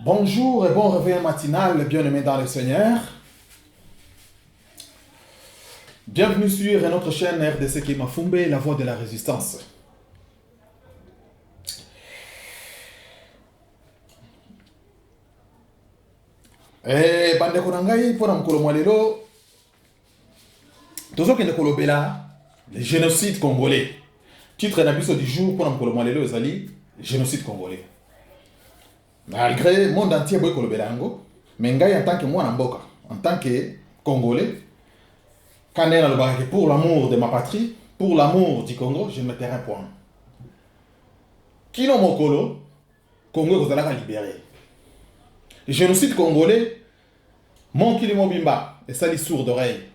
Bonjour et bon réveil matinal, bien-aimés dans le Seigneur. Bienvenue sur notre chaîne RDC Kimafumbe, la voix de la résistance. Et bandeko nangai pour mkolo mwalelo tozo kende kolobela le génocide congolais. Titre nabiso du jour pour mkolo mwalelo ezali génocide congolais. Malgré le monde entier boy kolobela ngo, mais ngai en tant que mwana mboka, en tant que congolais, quand on a pour l'amour de ma patrie, pour l'amour du Congo, je ne mettrai un point. Kino mokolo, Congo kozalaka libéré. Le génocide congolais, Mokili Mobimba, et sali sourd d'oreille.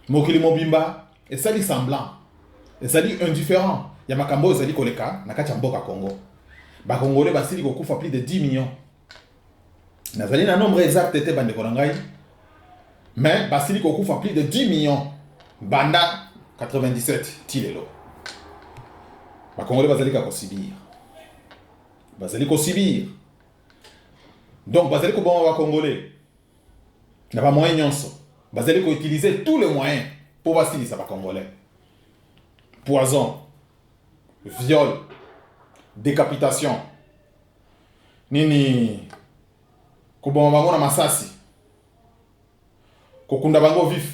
Mokili Mobimba, et sali semblant. Et sali indifférent. Yamakambo ezali koleka, nakati mboka Congo. Ba Congolais basili kokufa plus de 10 millions. Nazali na nombre exact tete bande konangai. Mais basili kokufa plus de 10 millions. Banda 97 tilelo. Ba Congolais basali ka kosibir. Basali kosibir. Donc, basali ko bon wa Congolais. N'a pas moyen nyonso. Basali ko utiliser tous les moyens pour basili ça ba Congolais. Poison, viol, décapitation. Nini ko bon bango na masasi. Ko kunda bango vif.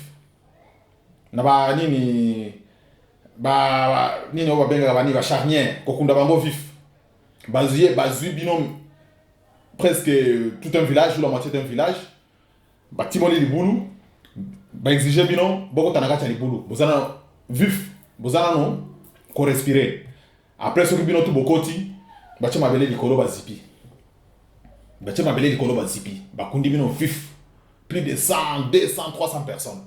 Na ba nini nini o ba benga ba ni ba charnière ko kunda bango vif. Bazui binom presque tout un village ou la moitié d'un village. Ba timoli libulu ba exiger binom boko tanaka cha libulu. Bozana vif, bozana non ko respirer. Après ce que bino tout bokoti ba chama belé likolo ba zipi. Ba chama belé likolo ba zipi. Ba kundi bino vif. Plus de 100, 200, 300 personnes.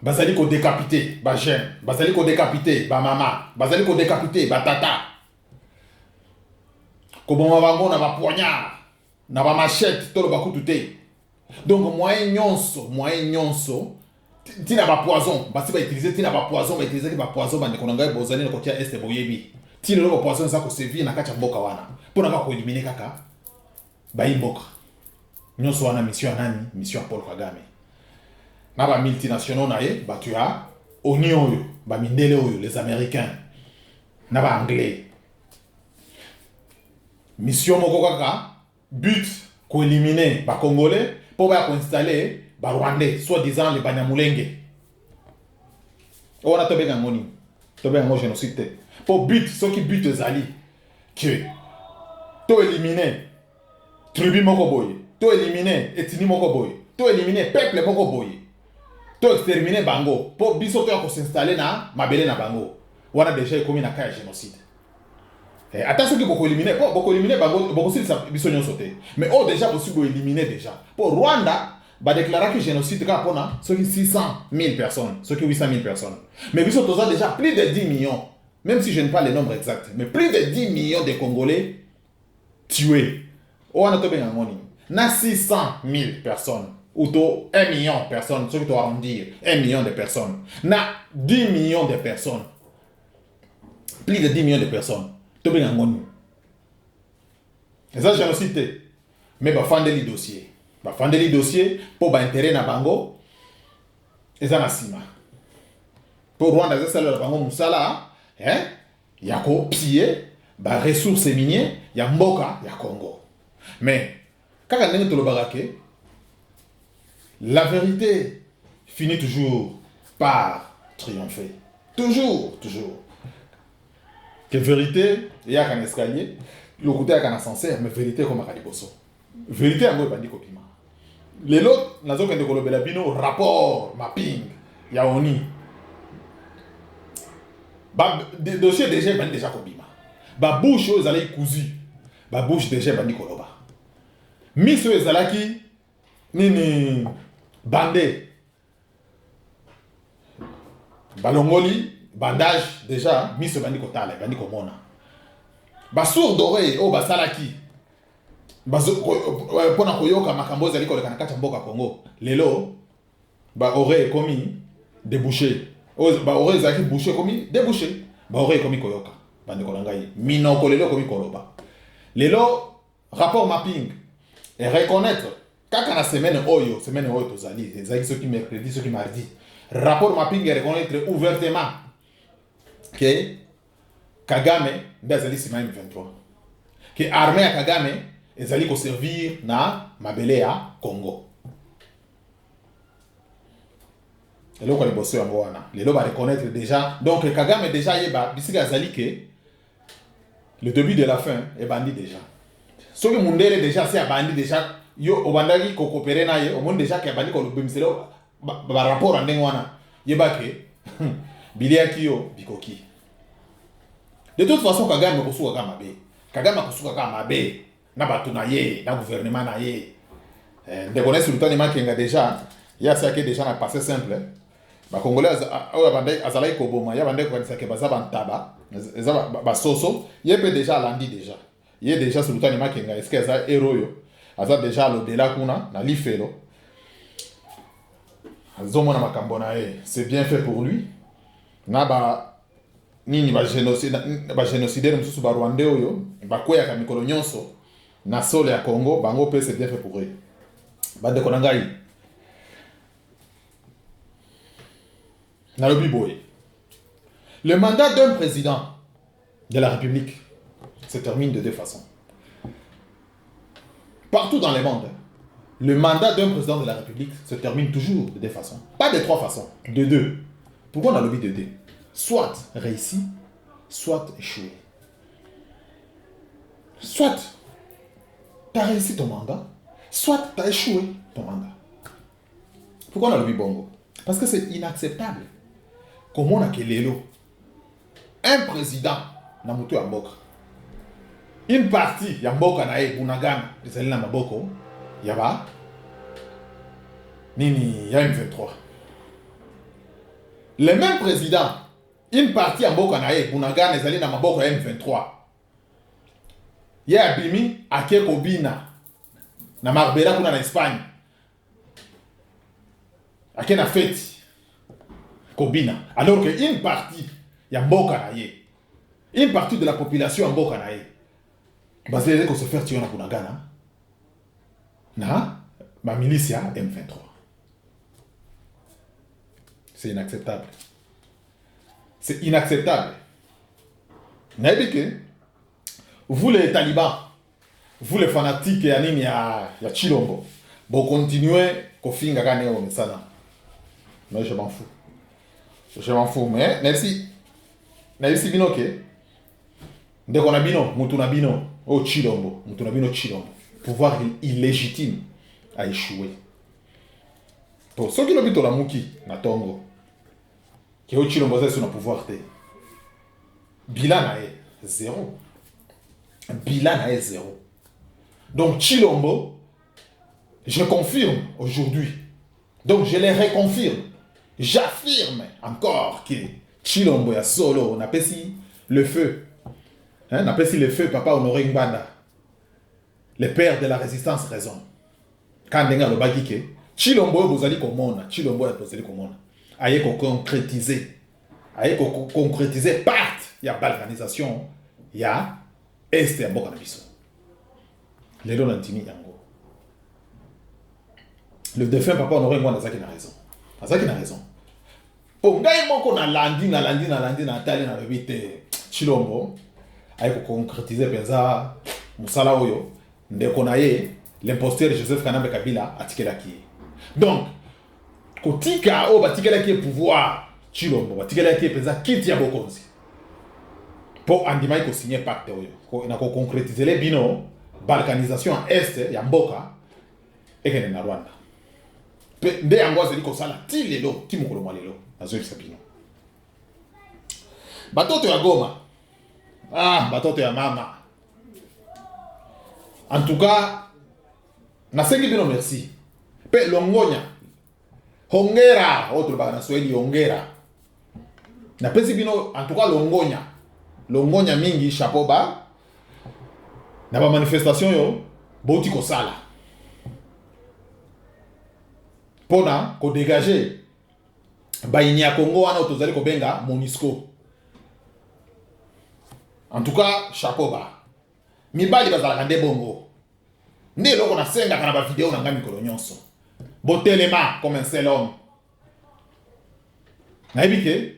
Bazali ko décapité, ba jeune, bazali ko décapité, ba mama, bazali ko décapité, ba tata. Ko bon bango na ba poignard, na ba machette, to lo ba kututé. Donc moyen nyonso, tina ba poison, ba si ba utiliser tina ba poison, ba utiliser ba poison ba nekonanga bozali na kotia este boyebi. Tina lo ba poison ça ko servir na kacha mboka wana. Pona ka ko éliminer kaka. Ba imboka. Nyonso wana mission nani? Mission Paul Kagame. Na ba multinationaux na ye, ba tu as ONU oyo, ba mindele oyo, les Américains. Na ba anglais. Mission moko kaka, but ko éliminer ba Congolais pour ba ko installer ba Rwandais, soi-disant les Banyamulenge. On a tombé dans ngoni. Tombé dans génocide. Pour but, ceux qui but ezali que to éliminer tribu moko boye, to éliminer ethnie moko boye, to éliminer peuple moko boye. To exterminer bango pour biso to ko s'installer na mabele na bango. Wana déjà commis na cas génocide. Attention que beaucoup éliminer bango beaucoup si ça biso nyon sauter. Mais oh déjà possible éliminer déjà. Pour Rwanda ba déclarer que génocide ka pona ceux qui 600 000 personnes, ceux qui 800 000 personnes. Mais biso toza déjà plus de 10 millions. Même si je n'ai pas les nombres exacts, mais plus de 10 millions de Congolais tués. On a tombé dans moni. Na 600 000 personnes. Ou 1 million de personnes, ceux qui doivent arrondir, 1 million de personnes. Na 10 millions de personnes. Plus de 10 millions de personnes. Tombé dans moni. Et ça, génocide. Mais bah, fande les dossiers. Bah, fande les dossiers pour bah, intérêt na bango. Et ça, na sima. Pour Rwanda, ça, le bango Moussala, hein? Yako pillé, bah, ressources minières, ya Mboka, ya Congo. Mais, quand on est tout le baraké, la vérité finit toujours par triompher. Toujours. Que vérité, il y a un escalier, le côté il y a un ascenseur, mais vérité comme un calibosso. Vérité, il y a un bandit copiment. Les autres, nous avons un rapport, mapping, il y a ONI. Des dossiers déjà, il y a déjà copiment. Bouche, ils allaient cousu. Bouche déjà, bandit koloba. Miss, ils allaient qui? Nini. Bandé. Balongoli, bandage, déjà, mis ce bandi kotale, bandi komona. Basour d'oreille, oh basalaki. Pona koyoka makambo zali koleka na kati mboka Congo. Lelo, ba oreille komi débouché. Ba oreille zaki bouché komi débouché. Ba oreille komi koyoka. Bandi kolangai. Minoko lelo komi koloba. Lelo, rapport mapping. Et reconnaître. Quand on a semaine oyo tozali, c'est ce qui mercredi, ce qui mardi. Rapport mapping et reconnaître ouvertement que Kagame ndazali sima 23. Que armée à Kagame ezali ko servir na mabele ya Congo. Et là, on va bosser en Goana. Les lots va reconnaître déjà. Donc, Kagame déjà, il va dire que le début de la fin est bandit déjà. Ce que Mundele déjà, c'est un bandit déjà. Yo, au bandagi, ko coopérer na ye, au monde déjà qui a bandit ko le bimselo, ba rapport en dengoana. Yeba ke, bilia kiyo, bikoki. De toute façon, Kagame ko suka kama be. Kagame ko suka kama be. Na batu na ye, na gouvernement na ye. De connaître le temps de Makenga déjà. Il y a ça qui est déjà passé simple. Les Congolais, azalai koboma, ya bande ko disaka baza bantaba, eza ba soso, yepé déjà landi déjà. Yé déjà sur le temps de Makenga, est-ce que ça héros yo? Aza déjà lo dela kuna na lifelo. Azomona makambo na ye, c'est bien fait pour lui. Na ba nini ba génocidaire mususu ba Rwandais oyo, ba koya ka mikolo nyonso na sole ya Congo, bango pe c'est bien fait pour eux. Bande ko nangai. Le mandat d'un président de la République se termine de deux façons. Partout dans le monde, le mandat d'un président de la République se termine toujours de deux façons. Pas de trois façons, de deux. Pourquoi on a lobby de deux? Soit réussi, soit échoué. Soit tu as réussi ton mandat, soit tu as échoué ton mandat. Pourquoi on a lobby bongo? Parce que c'est inacceptable. Comment on a kelelo un président na mutu ya mboka, une partie ya mboka na ye bunagana ezali na maboko ya ba nini ya M23. Le même président, une partie ya mboka na ye bunagana ezali na maboko ya M23. Ya abimi ake kobina na Marbella kuna na Espagne. Ake na feti Kobina. Alors que une partie, il y a Mboka naye. Une partie de la population Mboka naye. Basé qu'on se fait tuer na Kunagana. Na ma milicia M23. C'est inacceptable. C'est inacceptable. Naibike, vous les talibans, vous les fanatiques et anime ya Chilombo, vous continuez qu'on finga gagner au Messana. Mais je m'en fous. Je m'en fous, mais merci. Merci Binoke. Dès qu'on a Bino, Mutuna Bino, oh Chilombo, Mutuna Bino Chilombo. Pouvoir illégitime a échoué. Pour ceux qui l'ont vu dans la Mouki, na Tongo, qui est au Chilombo, c'est son pouvoir. Bilan est zéro. Bilan est zéro. Donc Chilombo, je confirme aujourd'hui. Donc je les reconfirme. J'affirme encore que Chilombo ya solo, on appelle si le feu. Hein, on appelle si le feu, papa Honoré Ngbanda. Le père de la résistance raison. Quand on a le bagike, Chilombo vous allez comme Chilombo vous allez comme aïe qu'on concrétiser. Aïe qu'on concrétiser part, il y a balkanisation, il y a est ya mboka na biso. Lelo nantimi yango. Le défunt papa Honoré Ngbanda Zaki na raison. Azaki na raison. Pour ngai moko na landi na tali na lebite Chilombo ayi ko concrétiser penza musala oyo ndeko na ye l'imposteur Joseph Kanambe Kabila atikelaki. Donc kotika o batikelaki pouvoir Chilombo batikelaki penza kiti ya bokonzi. Pour andimai ko signer pacte oyo ko na ko concrétiser les bino balkanisation est ya mboka ekene na Rwanda. Nde yango azali kosala ti lelo ti mokolo mwa lelo azoyebisa bino batoto ya Goma, batoto ya mama. En tout cas nasengi bino merci pe longonya hongera autre ba na Swahili hongera na pesi bino en tout cas longonya mingi chapeau ba na ba manifestation yo boti kosala pona ko dégager baini ya Congo wana otozali ko benga MONUSCO. En tout cas chapeau ba mibali bazalaka nde bongo nde eloko nasengaka na bavideo na ngai mikolo nyonso botelema comme un seul homme nayebi ke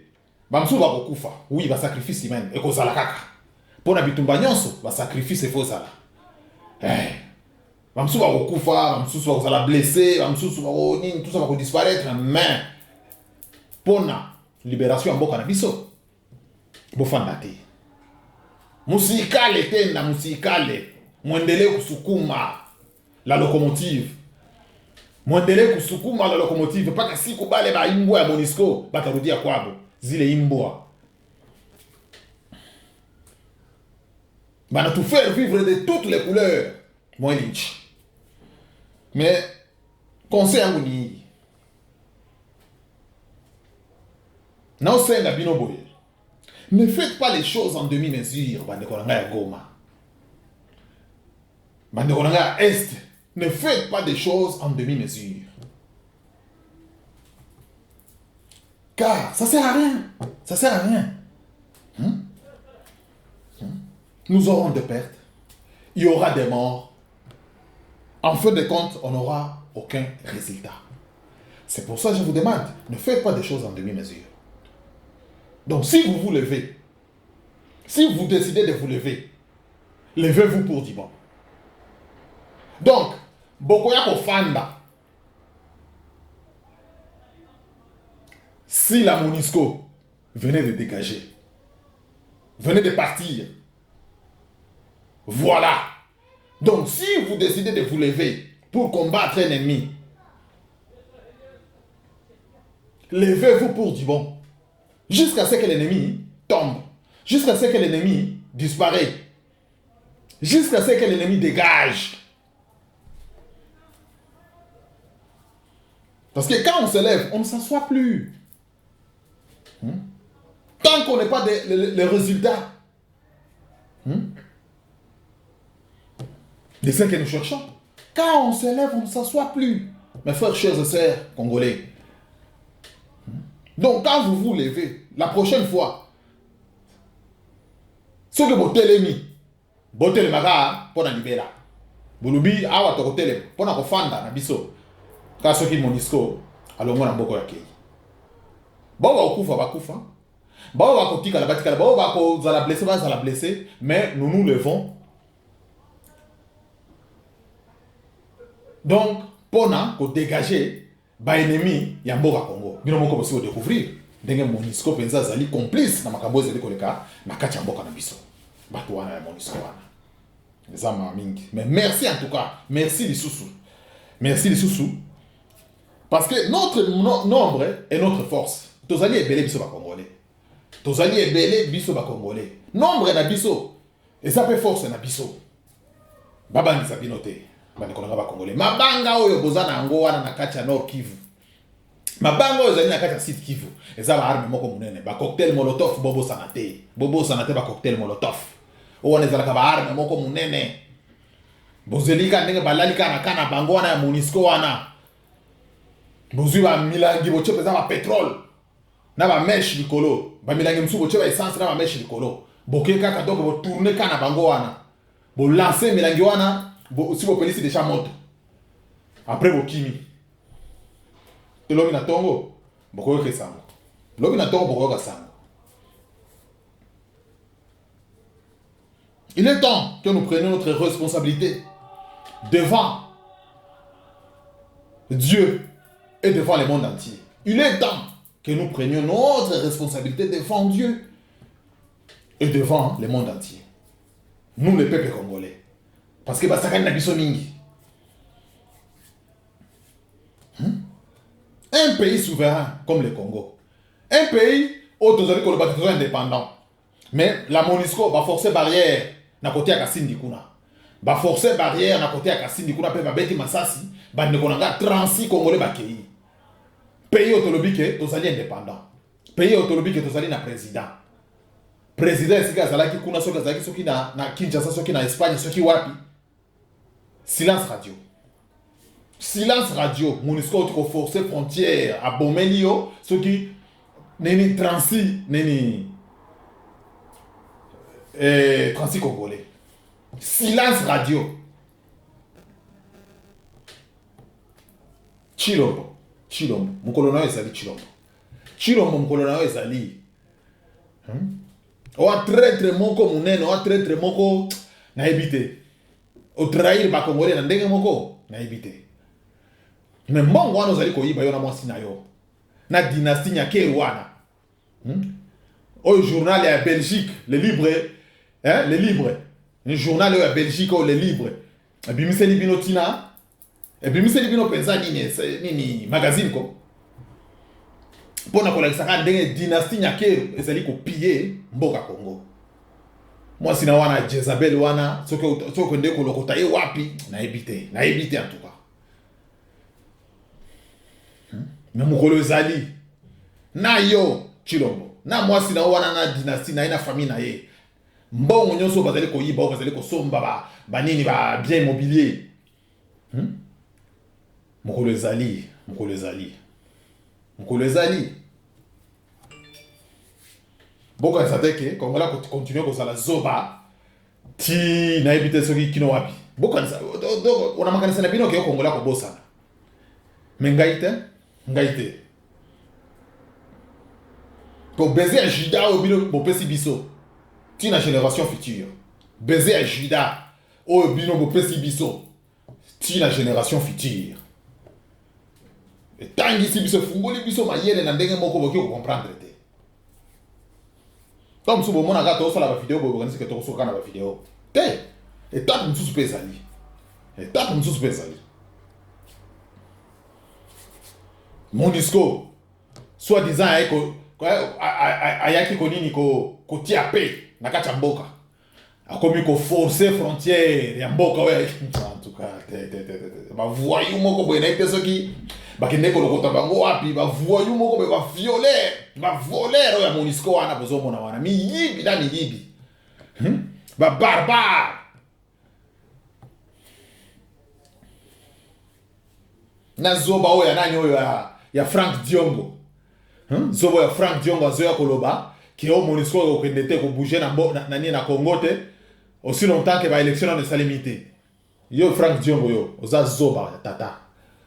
bamosusu bakokufa oui basacrifice humaine ekozala kaka mpo na bitumba nyonso basacrifice ekozala bamosusu bakokufa bamosusu bakozala blessé bamosusu bakonini tout ça bakodisparaître mais mpo na libération ya mboka na biso bofanda te musikale tena musikale mwendele kusukuma la locomotive mwendele kusukuma la locomotive mpaka siku bale baimbwa ya Monisco batarudia kwabo zile imbwa bana tout faire vivre de toutes les couleurs moi Lynch mais conseil yangu ni hii naosenga bino boye ne faites pas les choses en demi-mesure bandeko na ngai ya Goma bandeko na ngai ya Est ne faites pas des choses en demi-mesure car ça sert à rien ça sert à rien nous aurons des pertes il y aura des morts en fin de compte on n'aura aucun résultat c'est pour ça que je vous demande ne faites pas des choses en demi-mesure. Donc, si vous vous levez, si vous décidez de vous lever, levez-vous pour du bon. Donc, Bokoya Kofanda, si la Monisco venait de dégager, venait de partir, voilà. Donc, si vous décidez de vous lever pour combattre un ennemi, levez-vous pour du bon. Jusqu'à ce que l'ennemi tombe. Jusqu'à ce que l'ennemi disparaisse. Jusqu'à ce que l'ennemi dégage. Parce que quand on se lève, on ne s'assoit plus. Tant qu'on n'a pas les résultats de ce que nous cherchons. Quand on se lève, on ne s'assoit plus. Mes frères, chers et sœurs congolais. Donc, quand vous vous levez, la prochaine fois, ce que vous télémi, vous télémaga pour la libérer. Vous l'oubliez, awa toko télé, pour la kofanda na biso. Quand ceux qui Monisco, alors moi na mboko ya kei. Bawa okufa bakufa. Bawa bakotika la batika, bawa bako za la blessé, mais nous nous levons. Donc, pour nous dégager ba ennemi ya mboka Congo. Bino moko bosi découvrir ndenge Monisco penza zali complice na makambo zeli koleka na kati ya mboka na biso. Bato wana ya Monisco wana. Zama mingi. Mais merci en tout cas. Merci Lisusu. Merci Lisusu. Parce que notre nombre est notre force. Tozali ebele biso ba Congolais. Tozali ebele biso ba Congolais. Nombre na biso. Et ça peut force na biso. Baba ngisa binote. Bandeko ba Congolais. Mabanga oyo bozana yango wana na kati ya Nord Kivu. Mabanga oyo zali na kati ya Sud Kivu. Eza ba arme moko munene. Ba cocktail Molotov bobo sanate. Bobo sanate ba cocktail Molotov. Owana ezalaka ba arme moko munene. Bozelika ndenge balalika na kana bango wana ya Monisco wana. Bozwi ba milangi boche peza ba pétrole. Na ba mesh likolo. Ba milangi msu boche ba essence na ba mesh likolo. Boke kaka donc bo tourner kana bango wana. Bo lancer milangi wana. Si vous pouvez déjà monte. Après vos kimi. Et l'homme na tongo, beaucoup de sang. L'homme na tongo, beaucoup de sang. Il est temps que nous prenions notre responsabilité devant Dieu et devant le monde entier. Il est temps que nous prenions notre responsabilité devant Dieu et devant le monde entier. Nous, les peuples congolais. Parce que basakani na biso mingi. Un pays souverain comme le Congo. Un pays où tous les Congolais sont indépendants. Mais la Monisco va forcer barrière na côté ya Kasindi kuna. Va forcer barrière na côté ya Kasindi kuna pe ba beti masasi, ba nekonanga 36 Congolais ba kei. Pays autolobike tozali indépendant. Pays autolobike tozali na président. Président sika zalaki kuna soka zalaki soki na Kinshasa soki na Espagne soki wapi. Silence radio. Silence radio. Monisco tiko forcer frontière à Bomelio, ce qui neni transi neni 36 Congolais. Silence radio. Chilombo. Chilombo. Mukolo na ezali Chilombo. Chilombo mukolo na ezali. Oa traître moko munene, oa traître moko na ebite. O trahir ba Congolais na ndenge moko na ebite. Mais mbongo wana ozali koyiba yo na mwasi na yo. Na dynastie Nyakeru wana. Au journal à Belgique, le libre, hein, le libre. Un journal à Belgique ou le libre. Et puis monsieur Libino Tina, et puis monsieur Libino pensa ni magazine ko. Pour na kola saka ndenge dynastie Nyakeru ezali ko piller mboka Congo. Moi sina wana Jezabel wana soko ndeko ko lokota ye wapi na ebite en tout cas. Mais mukolo ezali na yo Chilombo. Na mwasi na wana na dynastie na ina famille na ye. Mbongo nyonso bazali ko yiba bazali ko somba ba nini ba bien immobilier. Mukolo ezali. Boka sadeke Kongola ko continue ko sala zoba ti na ebite soki kino wapi. Boka on a makanisa na bino ke Kongola ko bosa. Ngaite. Pour baiser un Judas au bino bopesi biso. Tu na génération future. Baiser un Judas au bino bopesi biso. Tu na génération future. Et tant ici biso fungoli biso mayele na ndenge moko boki ko comprendre te. Comme si bon aga to sala ba vidéo bo organiser que to so kana ba vidéo. Te. Et tant msusu pesali. Monisco soi-disant ayaki konini ko tia pe na kati ya mboka akomi ko forcer frontière ya mboka we en tout cas ba voyou moko boye na ite soki bakende ko lokota bango wapi ba voyou moko be ba voler ya Monisco wana bozo mona wana miyibi ba barbare na zoba oya nani oya ya Frank Diongo. Zobo ya Frank Diongo azoya koloba ki o Monisco ko kendete ko bouger na Congo te aussi longtemps que ba élection ne salimité. Yo Frank Diongo yo oza zoba tata.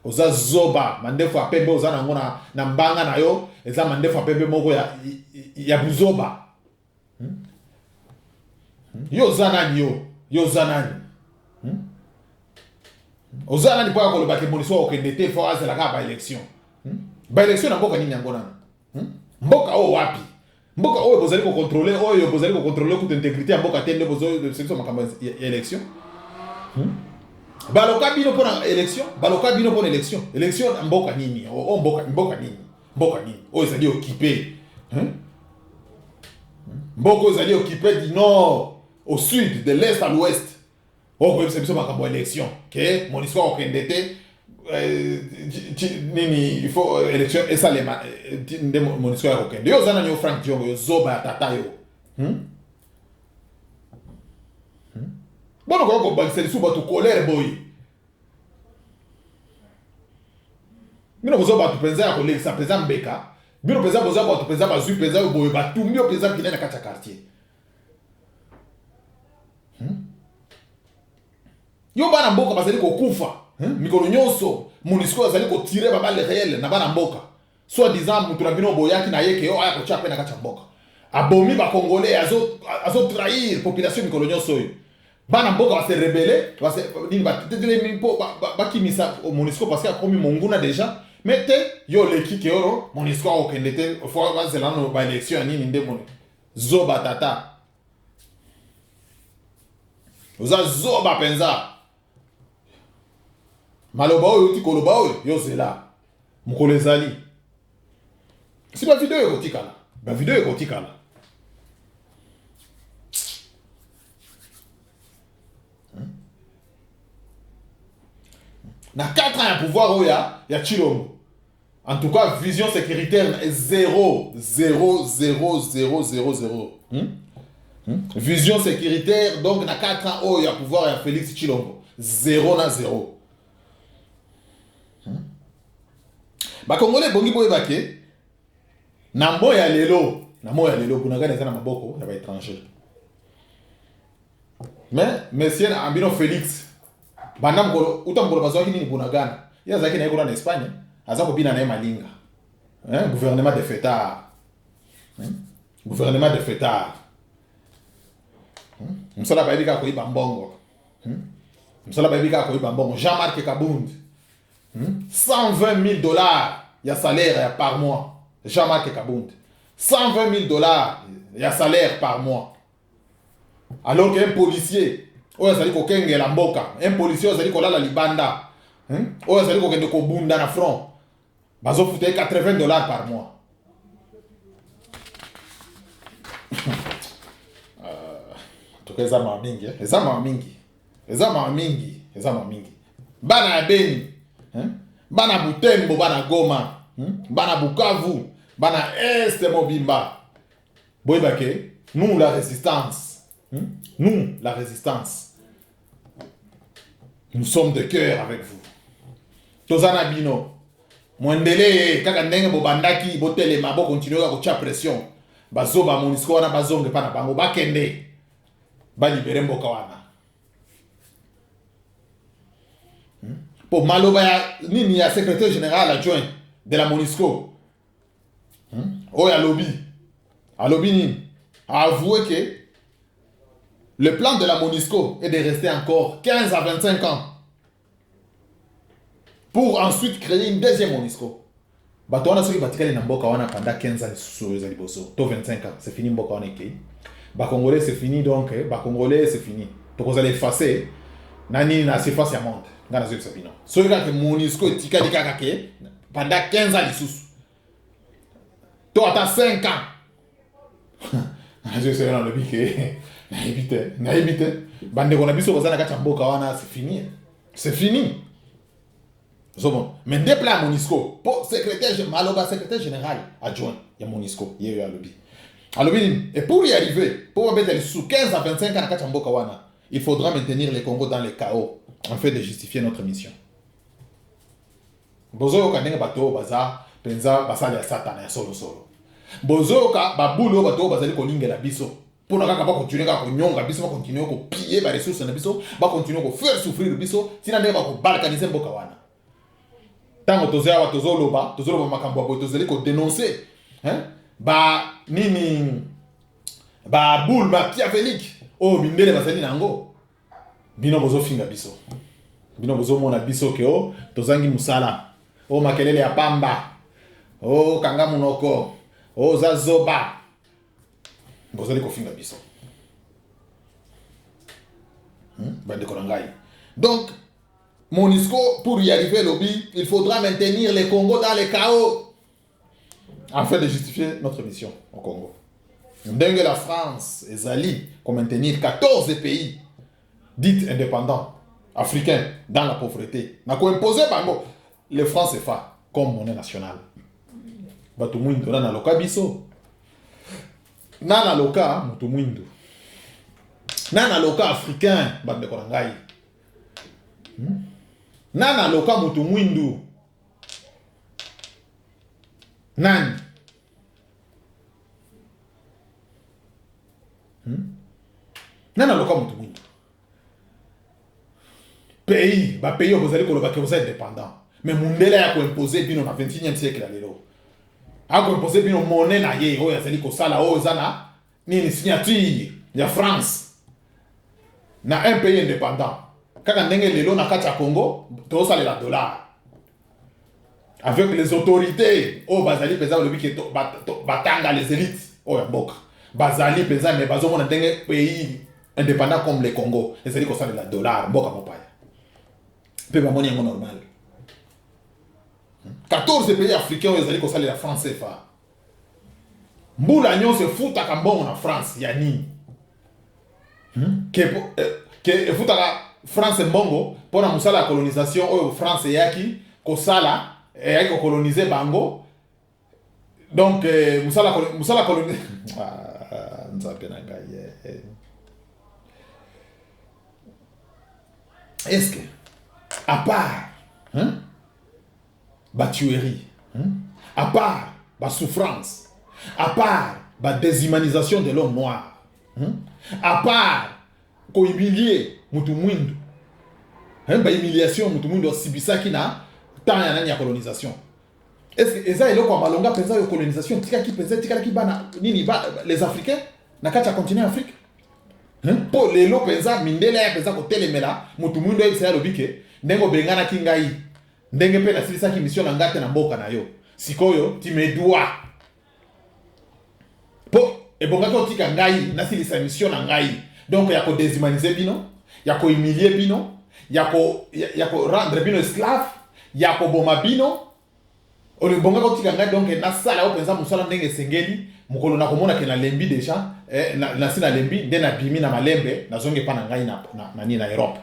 Oza zoba mandefu apembe oza na ngona na mbanga na yo eza mandefu apembe moko ya buzoba. Yo zanani. Ozana ni kwa koloba ke Monisco ko kendete fo azela ka ba élection. Ba élection na mboka nini yango nana? Mboka o wapi? Mboka o bozali ko contrôler toute intégrité ya mboka tende bozo de section makamba élection. Baloka bino pour élection. Élection na mboka nini? O mboka nini? O ezali occupé. Mboka ezali occupé du nord au sud, de l'est à l'ouest. O ko section makamba élection. Que Monisco ko kendete nini il faut élection et ça les de Monisco ya kokende yo zana nyo Frank Diongo yo zoba tata yo bono ko balseli suba to colère boy mino ko zoba to penza ya koleka sa penza mbeka bino penza boza ba to penza ba zui penza boy ba tumbi o penza kina na kata quartier yo bana mboka bazali ko kufa mikolo nyonso Monisco azali ko tirer ba balle réel na bana mboka soit disant mutu na bino boyaki na yeke yo aya ko chape na kati mboka abomi ba congolais azo trahir population mikolo nyonso yo bana mboka ba se rebeller ba se nini ba tetele mipo ba kimisa Monisco parce que a komi monguna déjà mais te yo leki ke oro Monisco o kendete fo ba zelano ba élection nini ndemo zoba tata oza zoba penza maloba oyo ti koloba oyo yo zela mukolo ezali si ba video ekotikala na 4 ans ya pouvoir oyo ya Chilombo en tout cas vision sécuritaire 0 vision sécuritaire donc na 4 ans oyo ya pouvoir ya Félix Chilombo 0 ba Congolais bongi boye bake na moya lelo kuna gana sana maboko ya ba étranger Mais monsieur Ambino Félix, bandam ko utam ko bazo kini bunagana. Ya zaki na iko na Espagne, azako bina na malinga. Gouvernement de fêtards. Gouvernement de fêtards. Msala baibika ko iba mbongo. Msala baibika ko iba mbongo. Jean-Marc Kabound. 120 000 dollars ya salaire par mois. Jean-Marc Kabound. 120 000 dollars ya salaire par mois. Alors qu'un policier, oyo azali kokenge la mboka, un policier azali kolala libanda, oyo azali kokende kobunda na front, bazo fute 80 dollars par mois. En tout cas, eza ma mingi, eza ma mingi, eza ma mingi, eza ma mingi. Bana ya Beni, bana Butembo, bana Goma, bana Bukavu, bana Est Mobimba. Boybake, nous la résistance. Nous, la résistance, nous sommes de cœur avec vous. Tozana bino, mwendele kaka ndenge bobandaki botelema bo continuer ko tia pression. Bazoba MONUSCO wana bazonge pana bango bakende. Ba libérer mboka wana. Pour maloba ya nini ya secrétaire général adjoint de la MONUSCO. Oya lobby. A lobby nini? A avoué que le plan de la MONUSCO est de rester encore 15 à 25 ans pour ensuite créer une deuxième MONUSCO. Batona soki batikali na mboka wana pendant 15 ans sur les liboso, to 25 ans, c'est fini mboka wana ki. Ba Congolais c'est fini donc, ba Congolais c'est fini. Donc vous allez effacer nani na surface ya monde. Ngana zo sabino. Soki ka MONUSCO etikali kaka ke pendant 15 ans lisusu. To ata 5 ans. Je sais dans le biquet. Naïbité. Bande qu'on a vu sur Rosana Kachamboka wana, c'est fini. C'est fini. C'est bon. Mais des plans MONUSCO, pour secrétaire général adjoint, il y a MONUSCO, il y a lobby. Et pour y arriver, pour mettre sous 15 à 25 ans à Kachamboka wana, il faudra maintenir les Congos dans le chaos, en fait de justifier notre mission. Bozo kanenge bato baza penza basali ya satana ya solo solo. Bozo ka babulo bato bazali kolingela biso. Pour ne pas continuer à nyonga biso, continuer à piller les ressources na biso, ba continuer à faire souffrir biso, sinon on va balkaniser mboka wana. Tango tozea wa tozoloba makambo bo tozeli ko dénoncer, ba nini ba boule ba piavelik, oh mindele bazali nango. Bino bozo finga biso. Bino bozo mona biso ke o tozangi musala. O makelele ya pamba. O kanga munoko. O zazoba. Vous allez confier biso. Donc, MONUSCO, pour y arriver, lobby, il faudra maintenir les Congos dans le chaos afin de justifier notre mission au Congo. Dingue la France et Zali pour maintenir 14 pays dits indépendants africains dans la pauvreté. N'a qu'à imposer les francs CFA comme monnaie nationale. Batumou indora na loka biso. Nana loka mutu mwindu. Nana loka africain bande korangai. Nana loka mutu mwindu. Nani? Nana loka mutu mwindu. Pays, ba pays vous allez koloba que vous êtes indépendant. Mais mundele ya ko imposer bino na 21e siècle lelo. A ko imposer bino monnaie na ye o ya zali ko sala o zana ni signature ya France na un pays indépendant. Kaka ndenge lelo na kati ya Congo to sala la dollar. Avec les autorités o bazali pesa le biki to batanga les élites o ya mboka. Bazali pesa mais bazo mona ndenge pays indépendant comme le Congo, les élites ko sala la dollar mboka mopaya. Peu bamoni yango normal. 14 pays africains ont été consolés la France CFA. Mboula nyon se fout à Cambon en France, yani. Que fout à France Mbongo pour la la colonisation au France yaki kosala et yaki coloniser Bango. Donc musala coloniser est-ce que à part ba tuerie, à part ba souffrance, à part ba déshumanisation de l'homme noir, à part ko humilier mutu mwindo ba humiliation mutu mwindo sibisaki na temps ya nani ya colonisation. Est-ce que eza eloko malonga penza yo colonisation tika ki bana nini ba les africains na kati ya continent Afrique po lelo penza mindele ya penza ko telemela mutu mwindo ebisa ya lobike ndengo bengana ki ngai ndenge pe na silisa ki mission na ngate na mboka na yo sikoyo ti me doit po ebonga ko tika ngai na silisa mission na ngai donc ya ko déshumaniser bino ya ko humilier bino ya ko rendre bino esclave ya ko boma bino ole bonga ko tika ngai donc na sala o penza musala ndenge sengeli mukolo na komona ke na lembi déjà na sina lembi nde na bimi na malembe na zonge pa na ngai na ni na Europe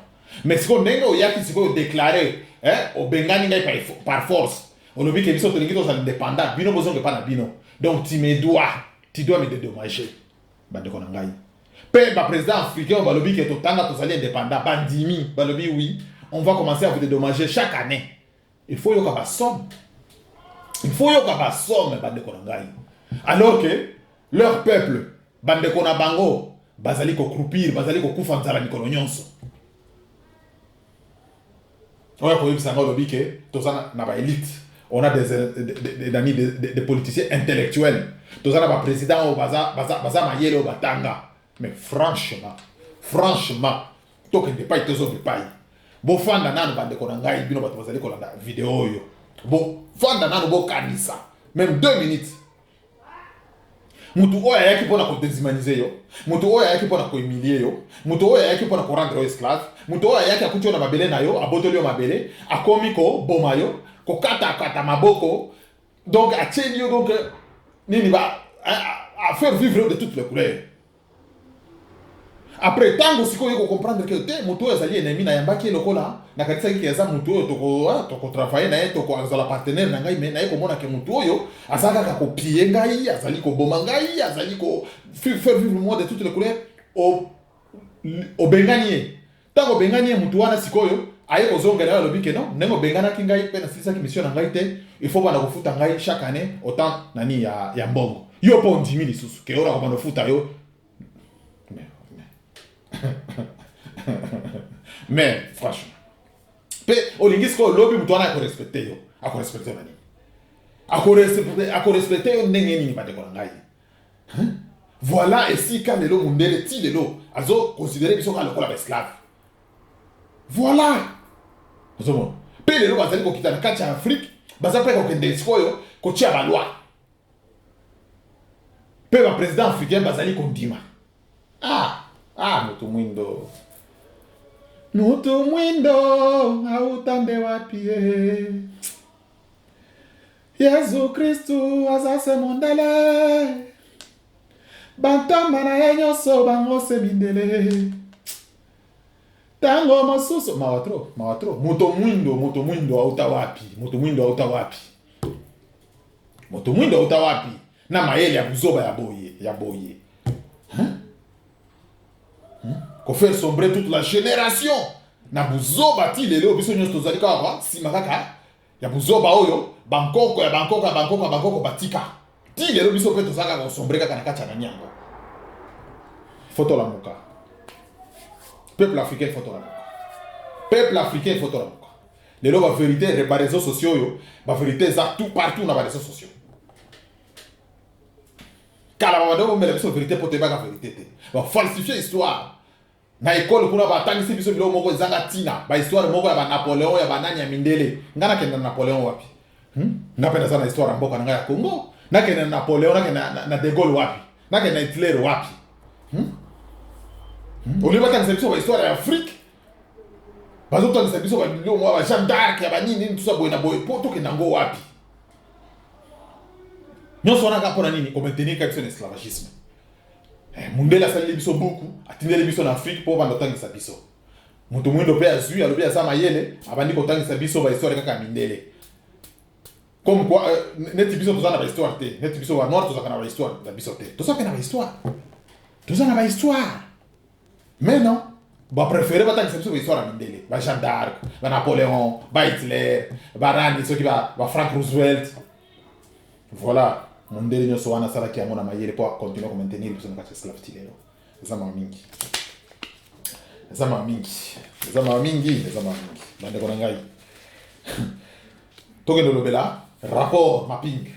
mais siko ndenge o yaki siko déclarer o bengani ngai par force on obi ke biso to lingito sa indépendant bino bozonge pa na bino donc tu dois me dédommager bande ko na ngai pe ba président africain ba lobi ke to tanga to sali indépendant bandimi ba lobi oui on va commencer à vous dédommager chaque année il faut yoka ba somme bande ko na ngai alors que leur peuple bande ko na bango bazali ko croupir bazali ko kufa nzala mikolo nyonso oya ko yebisa ngo lobi ke tozana na ba élite on a des politiciens intellectuels tozana ba président o baza mayele o batanga mais franchement tokende pai tozo de pai bo fanda nanu bande ko na ngai bino bato bazali ko landa vidéo yo bo fanda nanu bo kanisa même 2 minutes mutu oya yaki pona ko déshumaniser yo mutu oya yaki pona ko humilier yo mutu oya yaki pona ko rendre esclave mutu oya yaki akuti na mabele na yo abotoli yo mabele akomi ko boma yo ko kata maboko donc a tieni yo donc nini ba à faire vivre de toutes les couleurs. Après tango siko yeko comprendre que te mutu ezali ennemi na yambaki lokola na katisa ki eza mutu oyo toko travailler na ye toko azala partenaire na ngai mais na ye komona ke mutu oyo azaka ka copier ngai azali ko boma ngai azali ko faire vivre moi de toutes les couleurs o benganie tango benganie mutu wana sikoyo aye kozongela ya lobi ke non nengo bengana ki ngai pe na sisa ki mission na ngai te il faut bana kofuta ngai chaque année autant nani ya mbongo yo po ndimi lisusu ke ora ko bana futa yo mais franchement pe olingisko lobby mutwana ko respecter yo ako respecter nani ako respecter yo ndenge nini bande ko ngai voilà et si quand lelo mundele ti lelo azo considérer biso ka lokola esclave voilà ozomo pe lelo bazali ko kitana kati ya Afrique baza pe ko kende sikoyo ko tia ba loi pe ba président africain bazali ko ndima mutu mwindo autande wapi Yesu Kristu azase mondele bantamba na ye nyonso bango se mindele tango mosusu mawatro mutu mwindo auta wapi na mayele ya buzoba ya boye ko faire sombrer toute la génération na buzoba ti lelo biso nyonso tozali kaka sima kaka ya buzoba oyo bankoko batika ti lelo biso pe tozaka ko sombrer kaka na kati ya nyango photo la moka peuple africain photo la moka lelo ba vérité ba réseaux sociaux yo ba vérité za tout partout na ba réseaux sociaux kala ba ndo mbele biso vérité pote ba ka vérité te ba falsifier histoire na école kuna batangisi biso bilo moko ezanga tina ba histoire moko ya ba Napoléon ya banani ya mindele ngana kenda Napoléon wapi napenda sana histoire mboka na ya Congo na kenda Napoléon na De Gaulle wapi na kenda Hitler wapi oliba tangisa biso ba histoire ya Afrique bazo tangisa biso ba bilo mwa ba Jeanne d'Arc ya banini tout ça boy na boy poto kenda ngo wapi nyonso na kapona nini ko maintenir quelque esclavagisme mundela sali biso buku atindele biso na Afrique po banda tangisa biso mutu mwindo pe azui alobi asa mayele abandi ko tangisa biso ba histoire kaka mindele comme quoi neti biso tozana ba histoire te neti biso wa noir tozaka na ba histoire da biso te tozaka na ba histoire mais non ba préférer ba tangisa biso ba histoire mindele ba Jeanne d'Arc ba Napoléon ba Hitler ba Rani soki ba Frank Roosevelt voilà mondele nyonso wana salaki yango na mayele po continuer ko maintenir biso na kati ya esclavage lelo eza mingi eza mamingi bandeko na ngai tokende lobela rapport mapping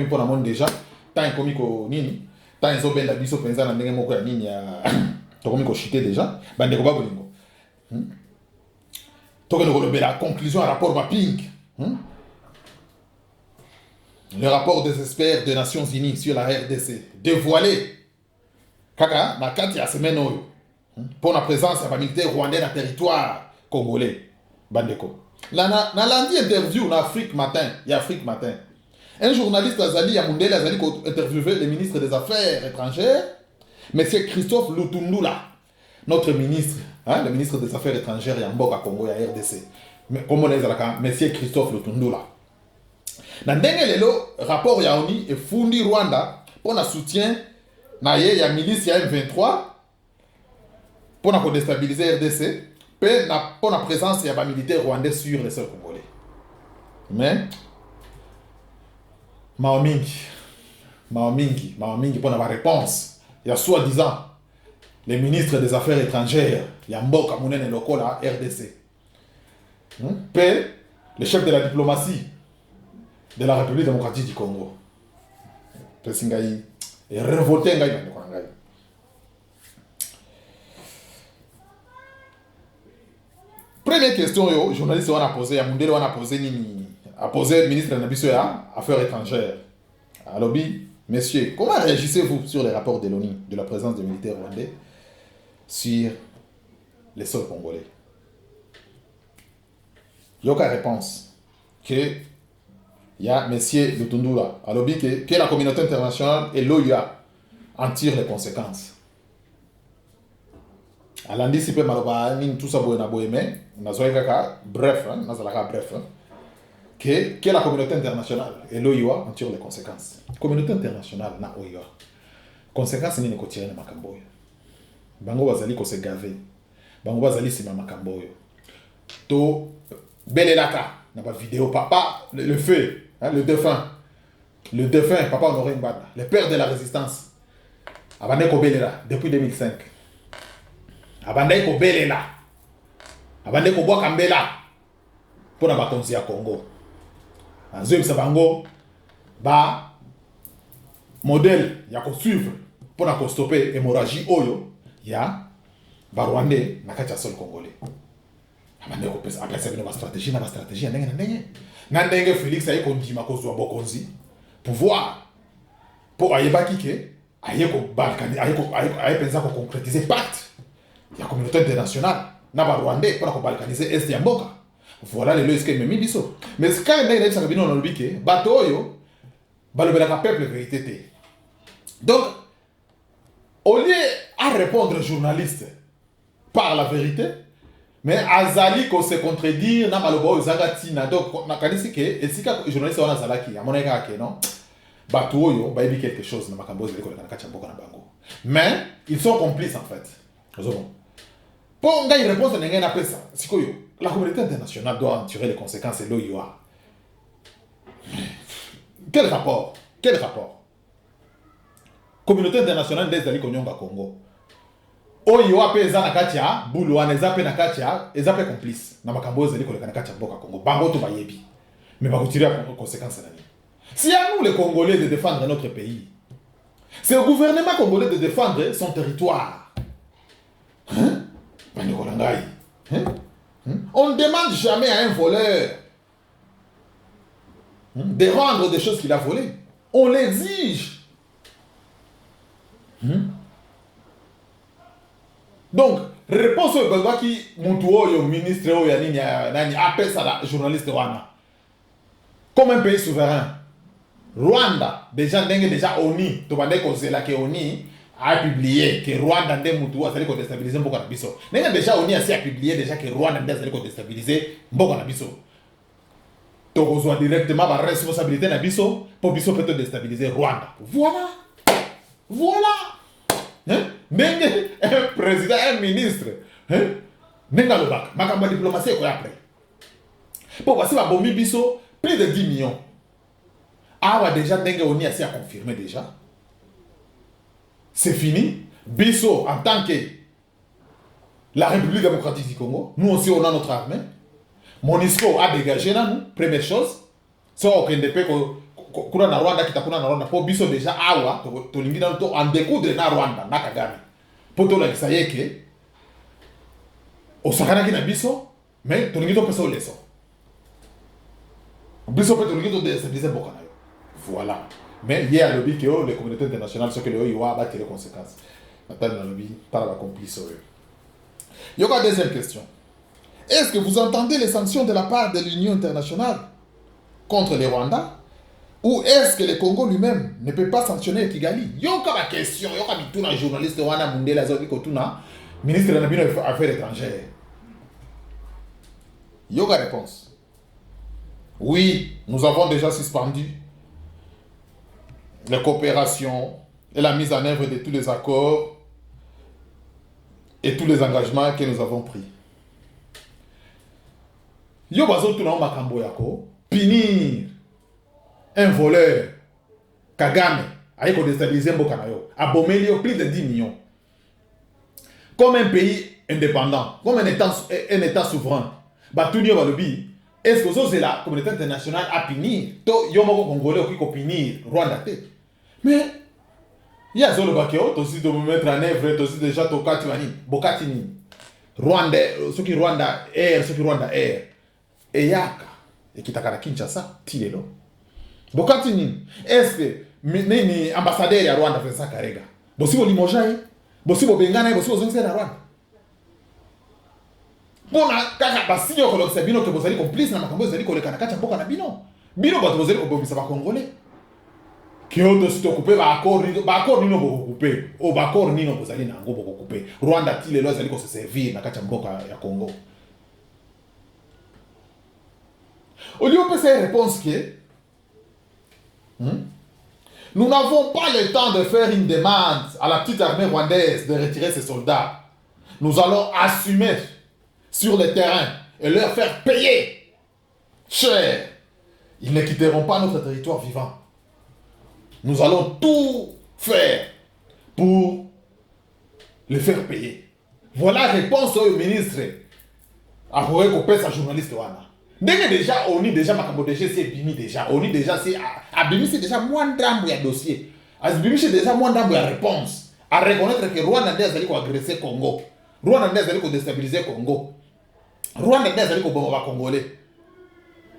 mpo na moni déjà tant ekomi ko nini tant ezobenda biso mpenza na ndenge moko ya nini ya tokomi kochite déjà bandeko babolingo tokende kolobela conclusion ya rapport mapping le rapport des experts des Nations Unies sur la RDC dévoilé kaka na kati ya semaine oyo pour la présence ya militaire rwandais na territoire congolais bandeko na lundi interview na Afrique Matin, un journaliste azali ya Mundele azali ko interviewer le ministre des Affaires étrangères monsieur Christophe Lutundula, notre ministre le ministre des Affaires étrangères ya mboka Congo ya RDC comme on ezalaka monsieur Christophe Lutundula na ndenge lelo rapport ya ONU efundi Rwanda pour na soutien na ye ya milice ya M23 pour na déstabiliser RDC pe na pour la présence ya ba militaire rwandais sur le sol congolais. Mais maomingi pour la réponse il y a soi-disant les ministres des Affaires étrangères ya mboka munene lokola RDC. Pe le chef de la diplomatie de la République démocratique du Congo. Pe singai et révolté ngai bandeko na ngai. Première question, le journaliste a posé, Mundele a posé, le ministre de la Affaires étrangères. Alors, messieurs, comment réagissez-vous sur les rapports de l'ONU de la présence des militaires rwandais sur les sols congolais? Il n'y a aucune réponse. Que il y a messieurs Lutundula, alors que la communauté internationale et l'OUA en tirent les conséquences. Alandi si pe maloba ni tout ça boena boeme nazoe kaka bref nazalaka bref que la communauté internationale et l'OIA en tire les conséquences. Communauté internationale na OIA conséquences ni ko tirer na makambo yo bango bazali ko se gaver bango bazali sima makambo yo to belelaka na ba vidéo papa le feu le défunt papa Honoré Mbanda le père de la résistance abane ko belela depuis 2005 abandai ko belela abandai ko boka mbela pona bakonzi ya Congo azobisa bango ba modèle ya ko suivre pona ko stopper hémorragie oyo ya ba Rwandais na kati ya sol congolais abandai ko pesa apesa bino ba stratégie na ndenge Félix ayi ko ndima ko zwa bokonzi pouvoir pour ayebaki ke aye ko balkani aye pensa ko concrétiser pacte la communauté internationale na ba Rwandais pour balkaniser est ya mboka. Voilà le loisque memi biso. Mais quand il y a ça bino na lobike bato oyo balobela peuple vérité. Donc au lieu à répondre journaliste par la vérité, mais azali ko se contredire na malobo zangati na donc na kanisi ke esika journaliste wana zalaki amoneka ke non bato oyo ba yebi quelque chose na makambo zeli ko na kati ya mboka na bango. Mais ils sont complices en fait. Pour une réponse, la communauté internationale doit en tirer les conséquences et l'OIA. Quel rapport? Communauté internationale des alliés Konyonga Congo. OIA pesa na katia, Boulouane zape na katia, et zape complice. Na makambo zeli ko na katia boka Congo. Bango to bayebi. Mais ba tirer les conséquences à l'année. Si à nous les Congolais de défendre notre pays, c'est au gouvernement congolais de défendre son territoire. On ne demande jamais à un voleur de rendre des choses qu'il a volées. On l'exige. Donc, réponse au Belga qui montre au ministre ou nani appelle ça la journaliste Rwanda. Comme un pays souverain. Rwanda, déjà ONU, tu vas dire que ONU a publié que Rwanda ndé mutu azali ko déstabiliser mboka na biso. Nenga déjà ONU a publié déjà que Rwanda ndé azali ko déstabiliser mboka na biso. To kozwa directement la responsabilité na biso pour biso peut déstabiliser Rwanda. Voilà. Hein? Nenge un président, un ministre, hein? Nenga le bac, makamba diplomatie ko après. Pour voici ba bombi biso plus de 10 millions. Ah déjà nenge ONU a confirmé déjà. C'est fini. Biso, en tant que la République démocratique du Congo, nous aussi on a notre armée. MONUSCO a dégagé là, nous, première chose. Si on a kuna na Rwanda kita kuna na Rwanda po biso déjà awa to lingi na to en découdre na Rwanda na Kagame. Po to la kisayeke osakana ki na biso mais to lingi to pesa leso. Biso pe to lingi to déstabiliser bokana yo. Voilà. Mais il y a le lobby que les communautés internationales ce que le yo va battre les conséquences. Maintenant le lobby par la complice. Il y aura une deuxième question. Est-ce que vous entendez les sanctions de la part de l'Union internationale contre les Rwandais? Ou est-ce que le Congo lui-même ne peut pas sanctionner Kigali? Il y a une question, il y a un journaliste Wana Mundela Zoki Kotuna, ministre de l'Affaires étrangères. Il y a une réponse. Oui, nous avons déjà suspendu les coopérations et la mise en œuvre de tous les accords et tous les engagements que nous avons pris. Yo bazo tuna makambo yako punir un voleur Kagame aiko déstabiliser mboka na yo abomeli yo plus de 10 millions comme un pays indépendant comme un état souverain batuni yo balobi est-ce que c'est la communauté internationale a punir to yo moko congolais qui ko punir Rwanda te mais il y a zolo bakeo to si de mettre en œuvre to si déjà to kati bani bokati ni Rwanda ce qui Rwanda air et yaka et kitaka na Kinshasa tilelo bokati ni est-ce que ni ambassadeur ya Rwanda Vincent Karega bosi bo limoja bosi bo bengana bosi bo zonse na Rwanda bona kaka basinyo ko lokse bino ke bozali complice na makambo ezali ko lekana kacha mboka na bino bato bozali ko bomisa ba congolais ki oto sito couper ba accord nino boko couper o ba accord nino bozali na ngo boko couper Rwanda tilelo ezali ko se servir na kacha mboka ya Congo. Au lieu de cette réponse que nous n'avons pas le temps de faire une demande à la petite armée rwandaise de retirer ses soldats. Nous allons assumer sur le terrain et leur faire payer cher. Ils ne quitteront pas notre territoire vivant. Nous allons tout faire pour les faire payer. Voilà la réponse au ministre. À couper sa journaliste Wana. Déjà, on est déjà makambo déjà c'est bimi déjà. On est déjà c'est abimi c'est déjà moins d'ambo ya dossier. Abimi c'est déjà moins d'ambo ya réponse. À reconnaître que Rwanda allait ko agresser Congo. Rwanda allait ko déstabiliser Congo. Rwanda allait ko bomba congolais.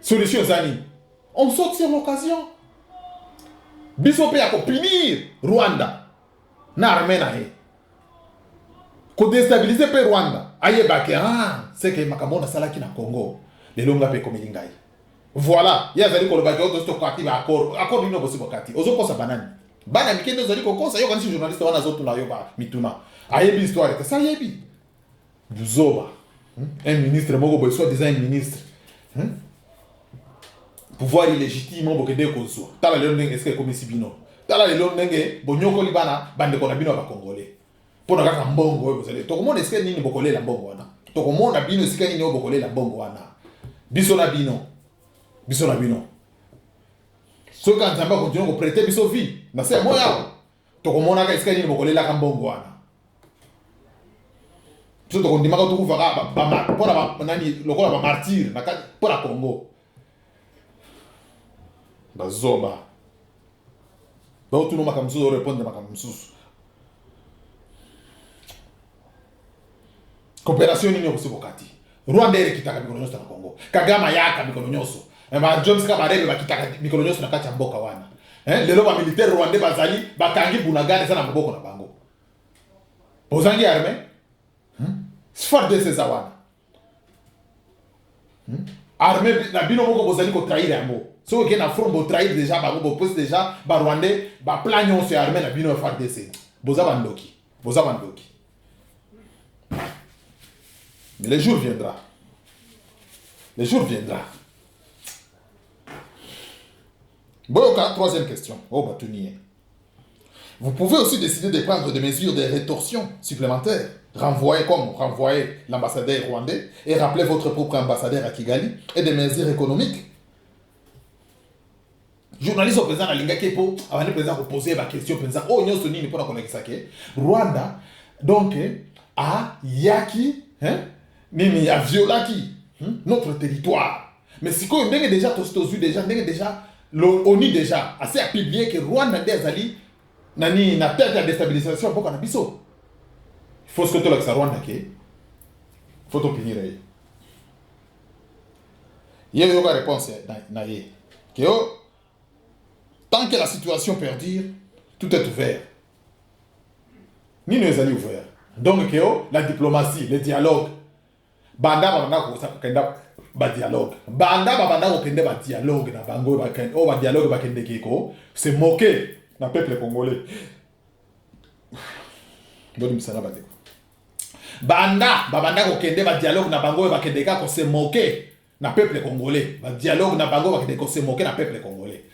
Solution zani. On saute sur l'occasion. Biso pe ya ko punir Rwanda. Na armée na he. Ko déstabiliser pe Rwanda. Aye ba ke c'est que makambo na sala ki na Congo. Les longs pe comme lingai. Voilà, il y a zali ko lobaki auto stock parti ba accord ni possible kati. Ozo kosa banani. Bana mikendo zali ko kosa yo kanisi journaliste wana zotu na yo ba mituna. Ayebi histoire que ça yebi. Buzoba. Un ministre moko boy soit disant un ministre. Pouvoir illégitime moko kede ko so. Tala le ndenge est-ce que comme sibino. Tala le ndenge bonyoko libana bande ko na bino ba congolais. Pona kaka mbongo yo bozali. To komona est-ce que nini bokole la mbongo wana. To komona bino sika nini bokole la mbongo wana. Biso na bino. So quand Nzamba continue ko prêter biso vie, na se moya. To komona ka iska ni bokolela ka mbongo wana. So to kondima ka to kuvaka ba pona ba nani lokola ba martyr na ka pona Congo. Bazoba. Ba tu no makamsusu répondre makamsusu. Coopération ni ko sibokati. Rwanda ile kitaka mikono nyonso na Congo. Kagama yaka mikono nyonso. Ema Jones ka barebe bakitaka mikono nyonso na kacha mboka wana. Lelo ba militaire rwandais bazali bakangi bunagane sana maboko na bango. Bozangi armée? Sfar de ces wana. Armée na bino moko bozali ko trahir yango. So ke na front bo trahir déjà bango bo pose déjà ba rwandais ba plan nyonso armée na bino FARDC. Boza bandoki. Mais le jour viendra. Boyoka, troisième question. Oh, Batounie. Vous pouvez aussi décider de prendre des mesures de rétorsion supplémentaires. Renvoyer l'ambassadeur rwandais et rappeler votre propre ambassadeur à Kigali et des mesures économiques. Journaliste au président Alinga Kepo, avant le président poser la question, président, oh, nous sommes pour la Rwanda, donc, a Yaki. hein nini a violaki notre territoire. Mais si on est déjà tostozu déjà l'ONU déjà assez à publier que Rwanda ndezali nani na tête de déstabilisation pour na biso. Il faut ce que tu as Rwanda qui faut t'opinir. Il y a une réponse na ye que tant que la situation perdure, tout est ouvert. Ni nous allons ouvert. Donc que la diplomatie, le dialogue banda ba dialogue ba dialogue na bango ba dialogue ba kende kiko se moquer na peuple congolais. Boni msala ba deko banda ko kende ba dialogue na bango ba kende ka ko se moquer na peuple congolais. Ba dialogue na bango ba kende ko se moquer na peuple congolais.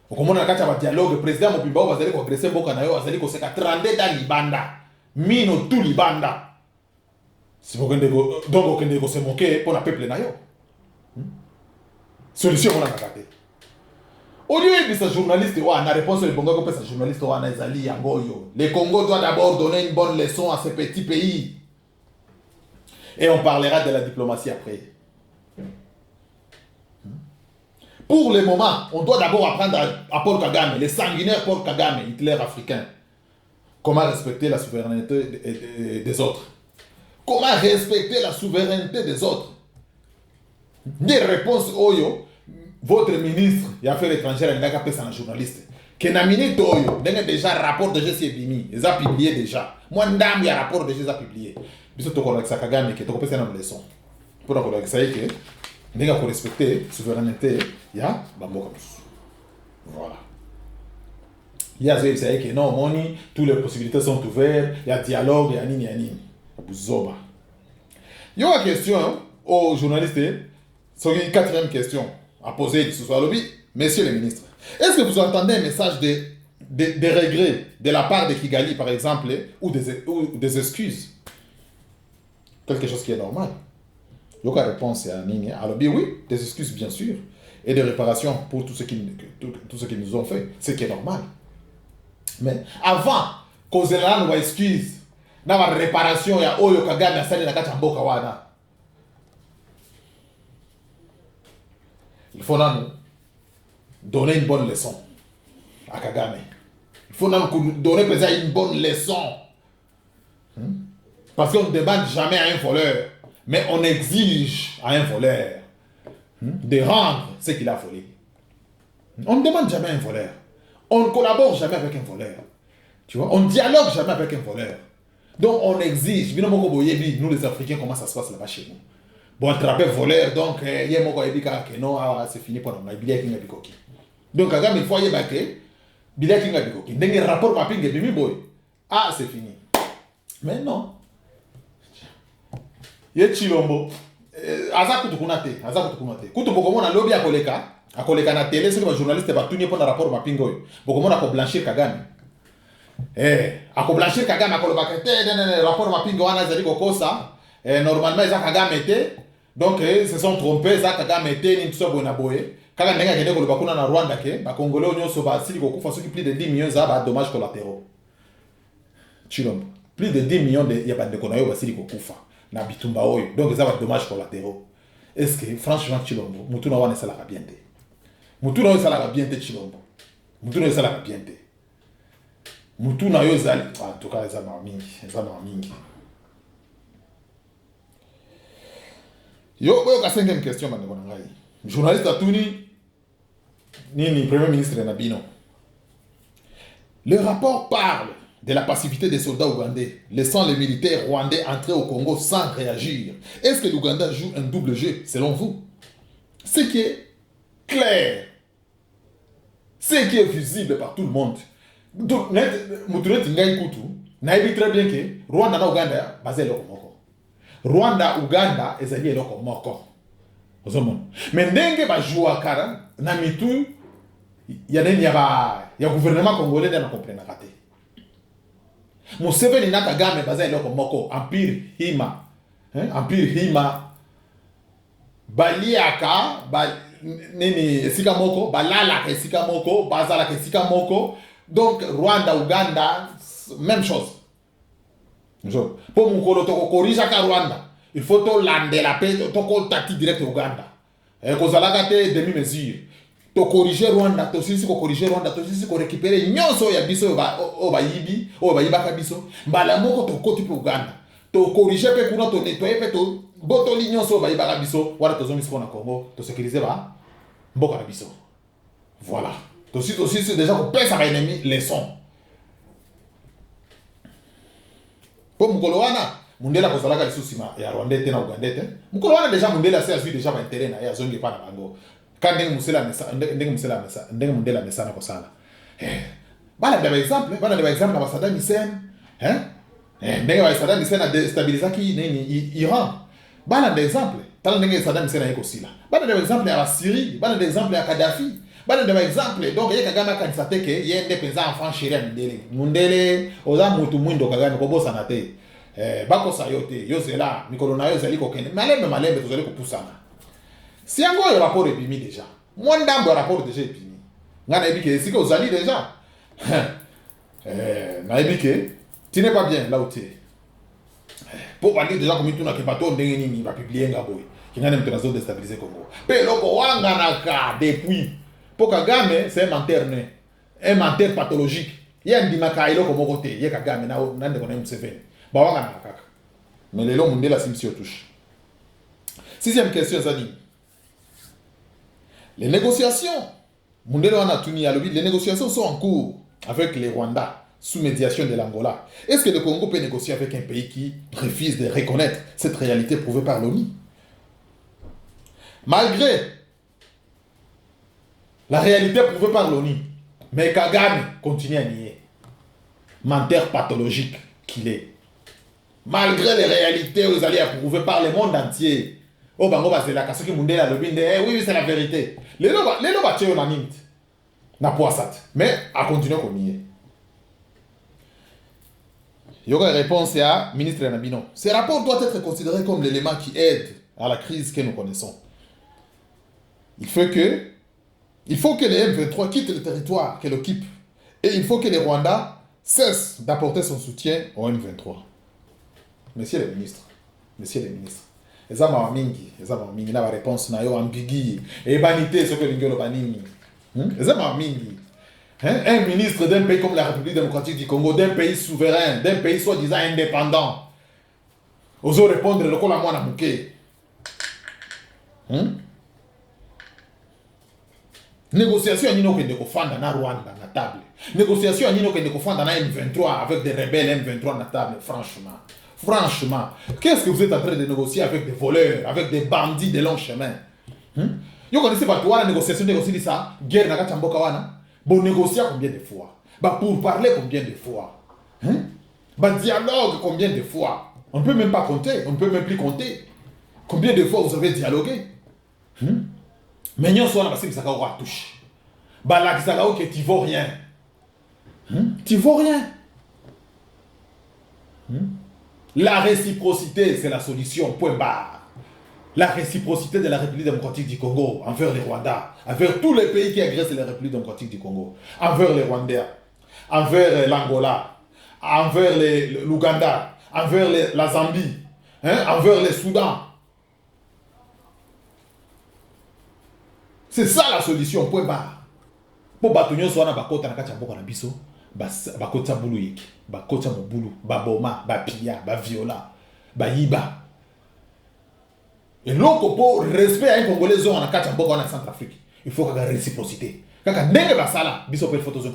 Okomona kati ba dialogue président Mobimba bazali ko agresser mboka na yo bazali ko seka 32 dans libanda mino tout libanda. Si vous voulez donc vous se moquer pour le peuple na yo. Solution on a gâté. Au lieu de ce journaliste on a réponse le bongo que ce journaliste on a ezali yangoyo. Le Congo doit d'abord donner une bonne leçon à ce petit pays. Et on parlera de la diplomatie après. Pour le moment, on doit d'abord apprendre à Paul Kagame, le sanguinaire Paul Kagame, Hitler africain. Comment respecter la souveraineté des autres. Comment respecter la souveraineté des autres. Des réponses oyo, votre ministre des Affaires étrangères n'a pas fait un journaliste. Que na minute oyo, n'a déjà rapport de GC Bimi, ils ont publié déjà. Moi ndam ya rapport de GC publié. Biso to ko sa Kagame ke to ko pesa na leçon. Pour ko ça y que n'a pas respecter souveraineté ya bamboka. Voilà. Il y a ça y que non, moni, toutes les possibilités sont ouvertes, il y a dialogue, il y a nini, il y a nini. Buzoba. Il y a une question aux journalistes, c'est une quatrième question à poser ce soir. Messieurs les ministres, est-ce que vous entendez un message de regret de la part de Kigali, par exemple, ou des excuses? Quelque chose qui est normal. Il y a une réponse à Nini. Alors, oui, des excuses, bien sûr, et des réparations pour tout ce qu'ils nous ont fait, ce qui est normal. Mais avant, cause la nous excuse, na ma réparation ya oyo Kagame asali na kati mboka wana. Il faut nous donner une bonne leçon à Kagame. Il faut nous donner une bonne leçon. Parce qu'on ne demande jamais à un voleur, mais on exige à un voleur de rendre ce qu'il a volé. On ne demande jamais à un voleur. On ne collabore jamais avec un voleur. Tu vois, on ne dialogue jamais avec un voleur. Donc on exige. Nous les Africains, comment ça se passe là-bas chez nous. Bon, attraper voleur, donc il y a que non, c'est fini pour nous. Donc Kagame, il faut y aller. Il y a un rapport mapping et bimi boy. Ah, c'est fini. Mais non. Il y a Chilombo. Aza kutukunate. Kutupokomo na lobby akoleka na télé, c'est que les journalistes va tourner pour un rapport mapping. Bokomo na ko blanchir Kagame. Ako blanchir Kagame akolobaka te rapport mapping wana zali kokosa. Normalement ils Kagame était donc ils se sont trompés za Kagame était ni tso bona boye. Kaka ndenga kende ko bakuna na Rwanda ke ba Congolais nyonso ba sili ko kufa soki plus de 10 millions za ba dommages collatéraux. Chilombo. Plus de 10 millions de ya ba de konayo ba sili ko kufa na bitumba oyo. Donc za ba dommages collatéraux. Est-ce que franchement Chilombo mutuna wana sala bien te. Mutuna yo sala bien te Chilombo. Mutuna yo sala bien te. Mutuna yo zali en tout cas eza mingi. Yo ka cinquième question bande bona ngai. Journaliste atuni nini premier ministre Nabino. Le rapport parle de la passivité des soldats ougandais, laissant les militaires rwandais entrer au Congo sans réagir. Est-ce que l'Ouganda joue un double jeu selon vous? Ce qui est clair, ce qui est visible par tout le monde. Donc, Moutourette Ngai Koutou, naïbi très bien que Rwanda na Ouganda basé le Moko. Rwanda Ouganda ezali le Moko. Mais ndenge ba joua kara na mitu ya neni ya gouvernement congolais na comprendre raté. Museveni na Kagame basé le Moko empire Hima. Empire Hima baliaka nini esika moko balala ka esika moko bazala ka esika moko. Donc Rwanda Ouganda même chose. Pour mon kolo to korija ka Rwanda il faut to lander la paix, to contacter direct Ouganda. Et qu'on a gâté demi-mesure. To corriger Rwanda, to sisi ko corriger Rwanda, to sisi ko récupérer nyonso ya biso o ba yibi, o ba yiba ka biso. Mbala moko to koti pe Uganda. To corriger pe kuna to nettoyer pe to botoli nyonso ba yiba ka biso, wala to zongi siko na Congo, to sécuriser ba mboka na biso. Voilà. To sisi déjà ko pesa ba ennemi leçon. Po mukolo wana mundela ko zalaka lisusi ma ya Rwanda te na Uganda te. Mukolo wana déjà mundela c'est azui déjà ba intérêt na ya zongi pa na bango. Quand ndenge musela mundela mesana ko sala. Bana de exemple na Saddam Hussein, ndenge ba Saddam Hussein a déstabiliser ki nini Iran. Bana de exemple, tala ndenge Saddam Hussein a ekosila. Bana de exemple ya Syrie, bana de exemple ya Kadhafi. Bana de exemple donc ye Kagame kanisa teke ye ndepeza enfant chéri mundele oza mutu mwindo Kagame ko bosa na te. Bako sayote yo zela mikolo na yo zeli ko kende. Malembe to zeli ko pusana. Si yango le rapport est pimi déjà. Moi ndambo rapport déjà est pimi. Ngana ebike si que aux alliés déjà. Na ebike tu n'es pas bien là où tu es. Pour parler déjà comme tu n'as que pas ton ndenge nini va publier ngaboy. Qui ngana mtena zone déstabiliser Congo. Pe loko wanga naka depuis pour Kagame c'est un menteur né. Un menteur pathologique. Ya ndima ka iloko moko te. Ye Kagame na nande kona Museveni. Ba wanga nakaka. Mais lelo mundela simsi touche. Sixième question Zani. Les négociations, les négociations sont en cours avec les Rwandais sous médiation de l'Angola. Est-ce que le Congo peut négocier avec un pays qui refuse de reconnaître cette réalité prouvée par l'ONU? Malgré la réalité prouvée par l'ONU, mais Kagame continue à nier. Menteur pathologique qu'il est. Malgré les réalités vous allez approuver par le monde entier. Oh bango basela kasaki mundela lobinde oui c'est la vérité. Les loba tcheo na nint. Na poisat. Mais à continuer comme nier. Yoga réponse à ministre Nabino. Ce rapport doit être considéré comme l'élément qui aide à la crise que nous connaissons. Il faut que les M23 quittent le territoire qu'elle occupe et il faut que les Rwandais cessent d'apporter son soutien aux M23. Messieurs les ministres. Eza ma mingi na ba réponse na yo ambiguë et banité ce que l'ingolo banini. Eza ma mingi. Un ministre d'un pays comme la République démocratique du Congo, d'un pays souverain, d'un pays soi-disant indépendant, oso répondre le kola mwana muke. Négociation nino kende ko fanda na Rwanda na table. Négociation nino kende ko fanda na M23 avec des rebelles M23 na table Franchement, qu'est-ce que vous êtes en train de négocier avec des voleurs, avec des bandits de long chemin? Vous connaissez pas toi la négociation négocier ça, guerre na kachamboka wana. Bon négocier combien de fois? Pour parler combien de fois? Dialogue combien de fois? On ne peut même pas compter, on ne peut même plus compter. Combien de fois vous avez dialogué? Mais nous sommes parce que ça va toucher. Là ça que tu vaux rien. Tu vaux rien. La réciprocité, c'est la solution, point barre. La réciprocité de la République démocratique du Congo envers les Rwandais, envers tous les pays qui agressent la République démocratique du Congo, envers les Rwandais, envers l'Angola, envers l'Ouganda, envers la Zambie, envers le Soudan. C'est ça la solution, point barre. Pour bâtonner soit na bakota na kati ya mboka na biso. Bakota bulu yiki, bakota mobulu, baboma, bapia, baviola, bayiba. Et l'autre pour respect à un Congolais zone en kati mboka na Centrafrique, il faut qu'il y ait réciprocité. Kaka ndenge basala, biso pe photo zone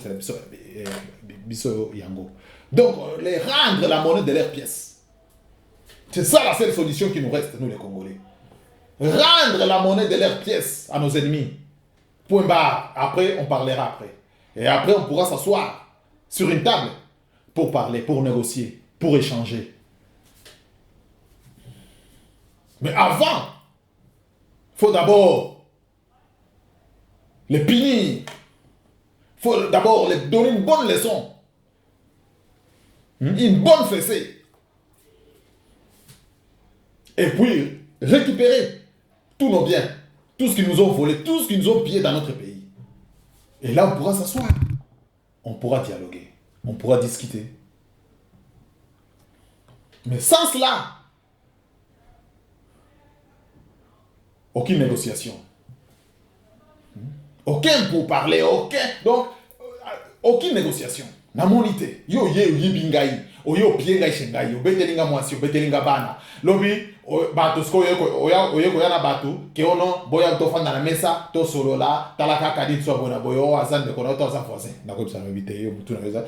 biso yango. Donc les rendre la monnaie de leurs pièces. C'est ça la seule solution qui nous reste nous les Congolais. Rendre la monnaie de leurs pièces à nos ennemis. Point barre. Après on parlera après. Et après on pourra s'asseoir sur une table pour parler, pour négocier, pour échanger. Mais avant, il faut d'abord les punir. Il faut d'abord les donner une bonne leçon. Une bonne fessée. Et puis récupérer tous nos biens, tout ce qu'ils nous ont volé, tout ce qu'ils nous ont pillé dans notre pays. Et là, on pourra s'asseoir. On pourra dialoguer, on pourra discuter. Mais sans cela, aucune négociation. Aucun pour parler, aucun. Donc, aucune négociation. Namonite. Yo yibingai. Oyo piengai shengai. Obetelinga mwasi, obetelinga bana. Lobi, bato sko oyeko yana bato. Ke ono, boya tofanda na mesa, to solo la, talaka kadit so bona boyo, azan de kono, to azan voisin. Nako bisa mebite yo, mutu na weza.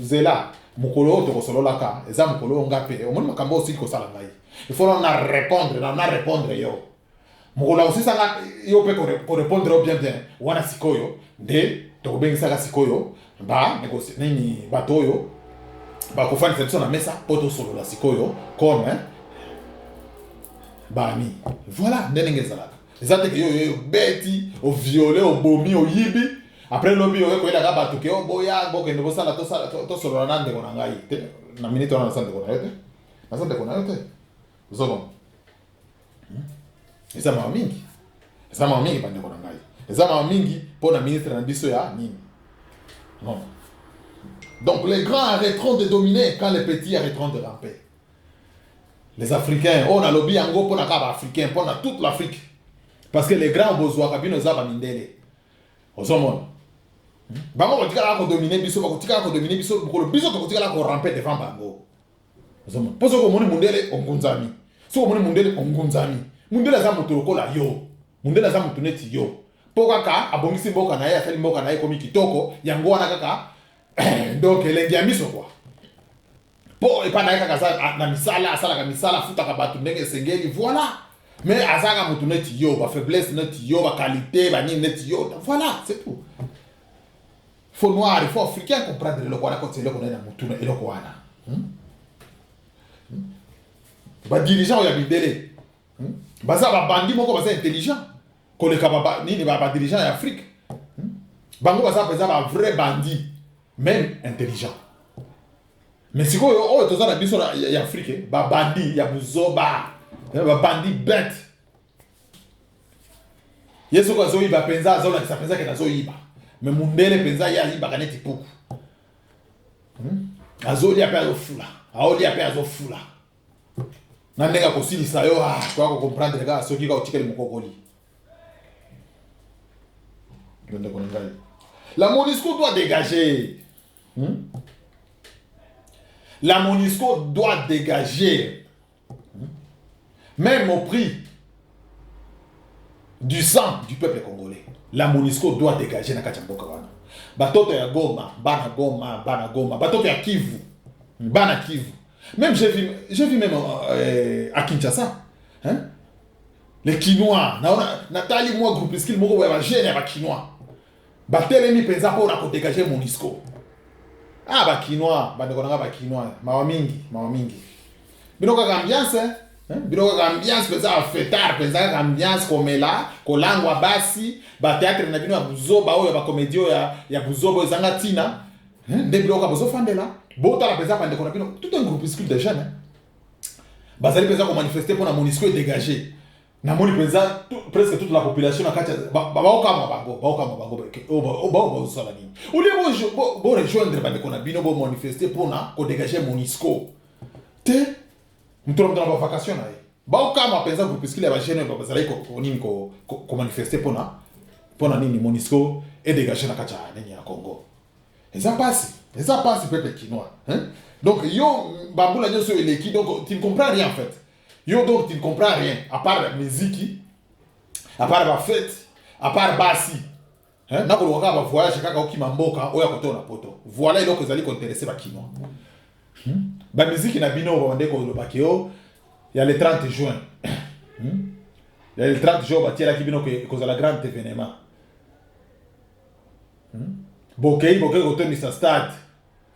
Zela, mukolo to solo la ka. Eza mukolo ngape. Omoni makambo aussi ko sala ngai. Il faut on a répondre yo. Mukolo aussi sanga yo pe ko répondre bien. Wana sikoyo de to bengisa ka sikoyo ba négocier nini batoyo ba ko fani cette na mesa poto solo la sikoyo comme ba ni voilà ndenge zalaka ezate ke yo beti o violer o bomi o yibi après lobi yo ko ela ka batu ke o boya bo ke ndo sala to solo na ndeko na ngai te na minute na sande ko na yote na sande ko na yote zono eza ma mingi bande ko na ngai eza ma mingi pour la ministre na biso ya nini. Non. Donc les grands arrêteront de dominer quand les petits arrêteront de ramper. Les Africains, on a lobby en gros pour la africain, pour toute l'Afrique. Parce que les grands besoins, kabino zaba mindele. Osomon. Bango ko tika la ko dominer biso, ko tika la ko dominer biso, ko biso ko tika la ko ramper devant bango. Osomon. Poso ko moni mundele ongunzami. So ko moni mundele ongunzami. Mundele za mutu lokola yo. Mundele za mutu neti yo. Pokaka abongisi mboka na ye afeli mboka na ye komi kitoko yango wana kaka donc elengi ya miso kwa po epana ye kaka za na misala asala ka misala futa ka batu ndenge sengeli voilà mais azaka mutu neti yo ba faiblesse neti yo ba qualité ba nini neti yo voilà c'est tout. Faut noir il faut africain comprendre le kwa na kote le kona na mutu na eloko wana ba dirigeant ya bidele baza ba bandi moko baza intelligent koleka baba nini ba dirigeant ya Afrique bango baza pesa ba vrai bandit même intelligent mais sikoyo o toza na biso ya Afrique ba bandit ya buzoba ba bandit bête yeso ko zo iba penza azola kisa penza ke nazo iba mais mundele penza ya iba kaneti puku azoli ape azofula aoli ape azofula na ndenga kosilisa yo kwa ko comprendre ka soki ka otikeli mokokoli. La MONUSCO doit dégager. La MONUSCO doit dégager. Même au prix du sang du peuple congolais. La MONUSCO doit dégager na kachamboka wana. Batoto ya Goma, bana Goma, batoto ya Kivu, bana Kivu. Même j'ai vu même à Kinshasa, hein? Les Quinois, Nathalie moi groupe skill moko ba jeune ba Quinois. Ba telemi penza pour na dégager MONUSCO. Ah ba Quinois, ba ndeko ba Quinois, mawa mingi. Binoka ka ambiance, hein? Binoka ka ambiance penza fêtard, penza ka ambiance komela, kolangwa basi, ba théâtre na bino ya buzoba oyo ba comédie ya buzoba ezanga tina. Nde binoka bozo fandela. Bota la penza ba ndeko na bino, tout un groupe skill de jeunes. Bazali penza ko manifester pour na MONUSCO est dégagé. Na moni penza presque toute la population na kacha ba okama bango ba sala ni uli bo rejoindre ba ko na bino bo manifester pour na ko dégager MONUSCO te mutoro mutoro ba vacation na ba okama penza groupe skile ba jeune ba bazali ko nini ko manifester pour na nini MONUSCO et dégager na kacha nini ya Congo eza passe peuple chinois hein. Donc yo bambula nyoso eleki donc tu ne comprends rien en fait. Yo donc tu ne comprends rien, à part la musique, à part la fête, à part basi. Hein? Na ko ka ba voyage kaka okima mboka oya kotona poto. Voilà iloko ezali ko intéresser ba kino. Ba musique na bino ba ndeko lo bakio, il y a le 30 juin. Il y a le 30 juin ba tiela ki bino ko za la grand événement. Bokei ko toni sa stade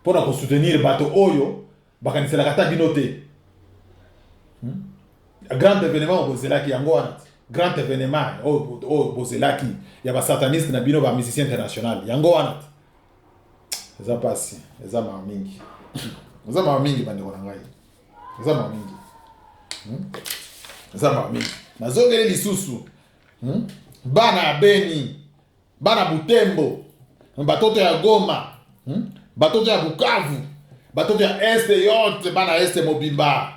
pour na ko soutenir bato oyo bakanisela kata bino te. Grand événement au Bozelaki yango grand événement au Bozelaki ya ba sataniste na bino ba musicien international yango wana eza pasi eza ma mingi bande ko ngai eza ma mingi nazongele lisusu bana Beni bana Butembo batoto ya Goma batoto ya Bukavu batoto ya Este yote bana Este Mobimba.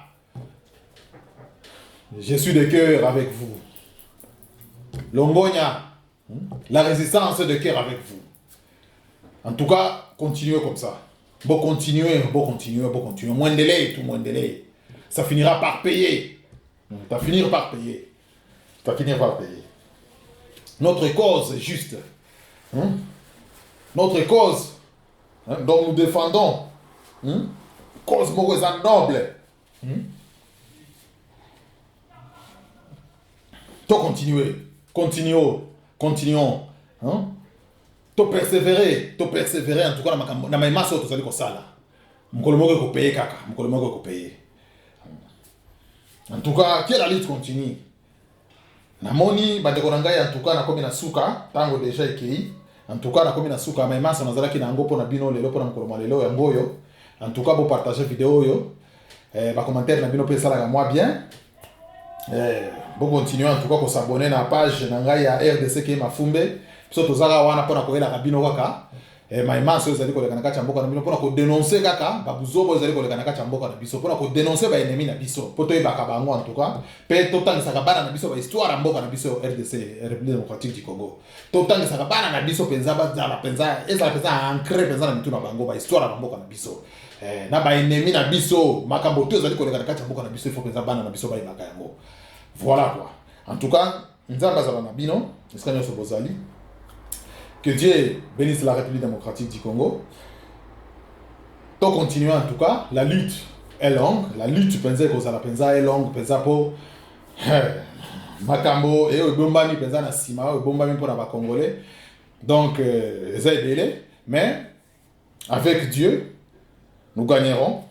Je suis de cœur avec vous. Longonia, la résistance de cœur avec vous. En tout cas, continuez comme ça. Bon, continuez. Moins de délai, tout moins de délai. Ça finira par payer. Ça finira par payer. Notre cause est juste. Notre cause, dont nous défendons, cause mauvaise noble. To continuons. To persévérer, en tout cas, na ma maso to sali ko sala. Mukolo moko ko payer kaka, En tout cas, que la lutte continue. Namoni bandeko na ngai en tout cas na komi na suka, tango déjà ekei. En tout cas na komi na suka, ma maso nazala ki na ngo pona bino lelo pona mukolo lelo ya ngoyo. En tout cas, vous partagez vidéo yo. Ba commentaire na bino pe sala ga moi bien. Bon continuer en tout cas ko s'abonner na page na ngai ya RDC ki Mafumbe. So tozaka wana pona koyela ka bino kaka. Maïma so ezali koleka na kati ya mboka na bino pona ko dénoncer kaka ba buzobo ezali koleka na kati ya mboka na biso pona ko dénoncer ba ennemi na biso. Poto yebaka bango en tout cas. Pe totangisaka bana na biso ba histoire ya mboka na biso RDC République démocratique du Congo. Totangisaka bana na biso penza bazala penza ezala penza ancré penza na mitu na bango ba histoire ya mboka na biso. Na ba ennemi na biso makambo to ezali koleka na kati ya mboka na biso il faut penza bana na biso ba yebaka yango. Voilà quoi. En tout cas, nzamba zala na bino, eskanyo so bozali. Que Dieu bénisse la République démocratique du Congo. Donc continuer en tout cas, la lutte est longue, la lutte penza kozala penza est longue, penza po makambo et bombami penza na sima, bombami pour na congolais. Donc ça est belé, mais avec Dieu nous gagnerons.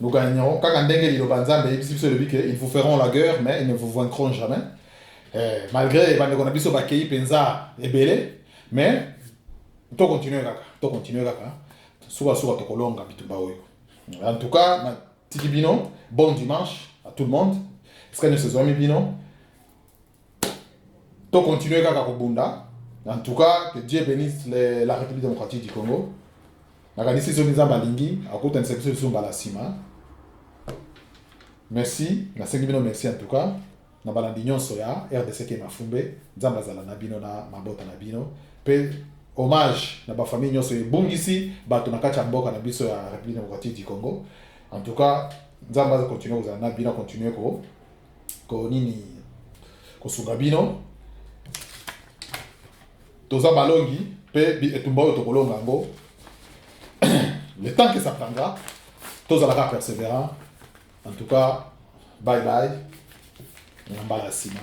Nous gagnerons. Quand ils vous feront la guerre, mais ils ne vous vaincront jamais. Malgré qu'on a biso bakei penza ebele, mais to continuer kaka. Suba to kolonga bitumba oyo. En tout cas, ma tiki bino, bon dimanche à tout le monde. Est-ce que nous saison bino? To continuer kaka ko bunda. En tout cas, que Dieu bénisse la République démocratique du Congo. Nakanisi so nzamba lingi, akuta nsekiso sumba la sima. Merci, na sengi bino merci en tout cas. Na balandi nyonso ya RDC ke Mafumbe, nzamba zala na bino na mabota na bino. Pe hommage na ba famille nyonso ebungisi bato na kati ya mboka na biso ya République démocratique du Congo. En tout cas, nzamba za continuer kozala na bino continuer ko nini ko sunga bino. Toza balongi pe etumba oyo tokolonga ngo. Le temps que ça prendra, tous à la persévérant. En tout cas, bye bye. On va la cima.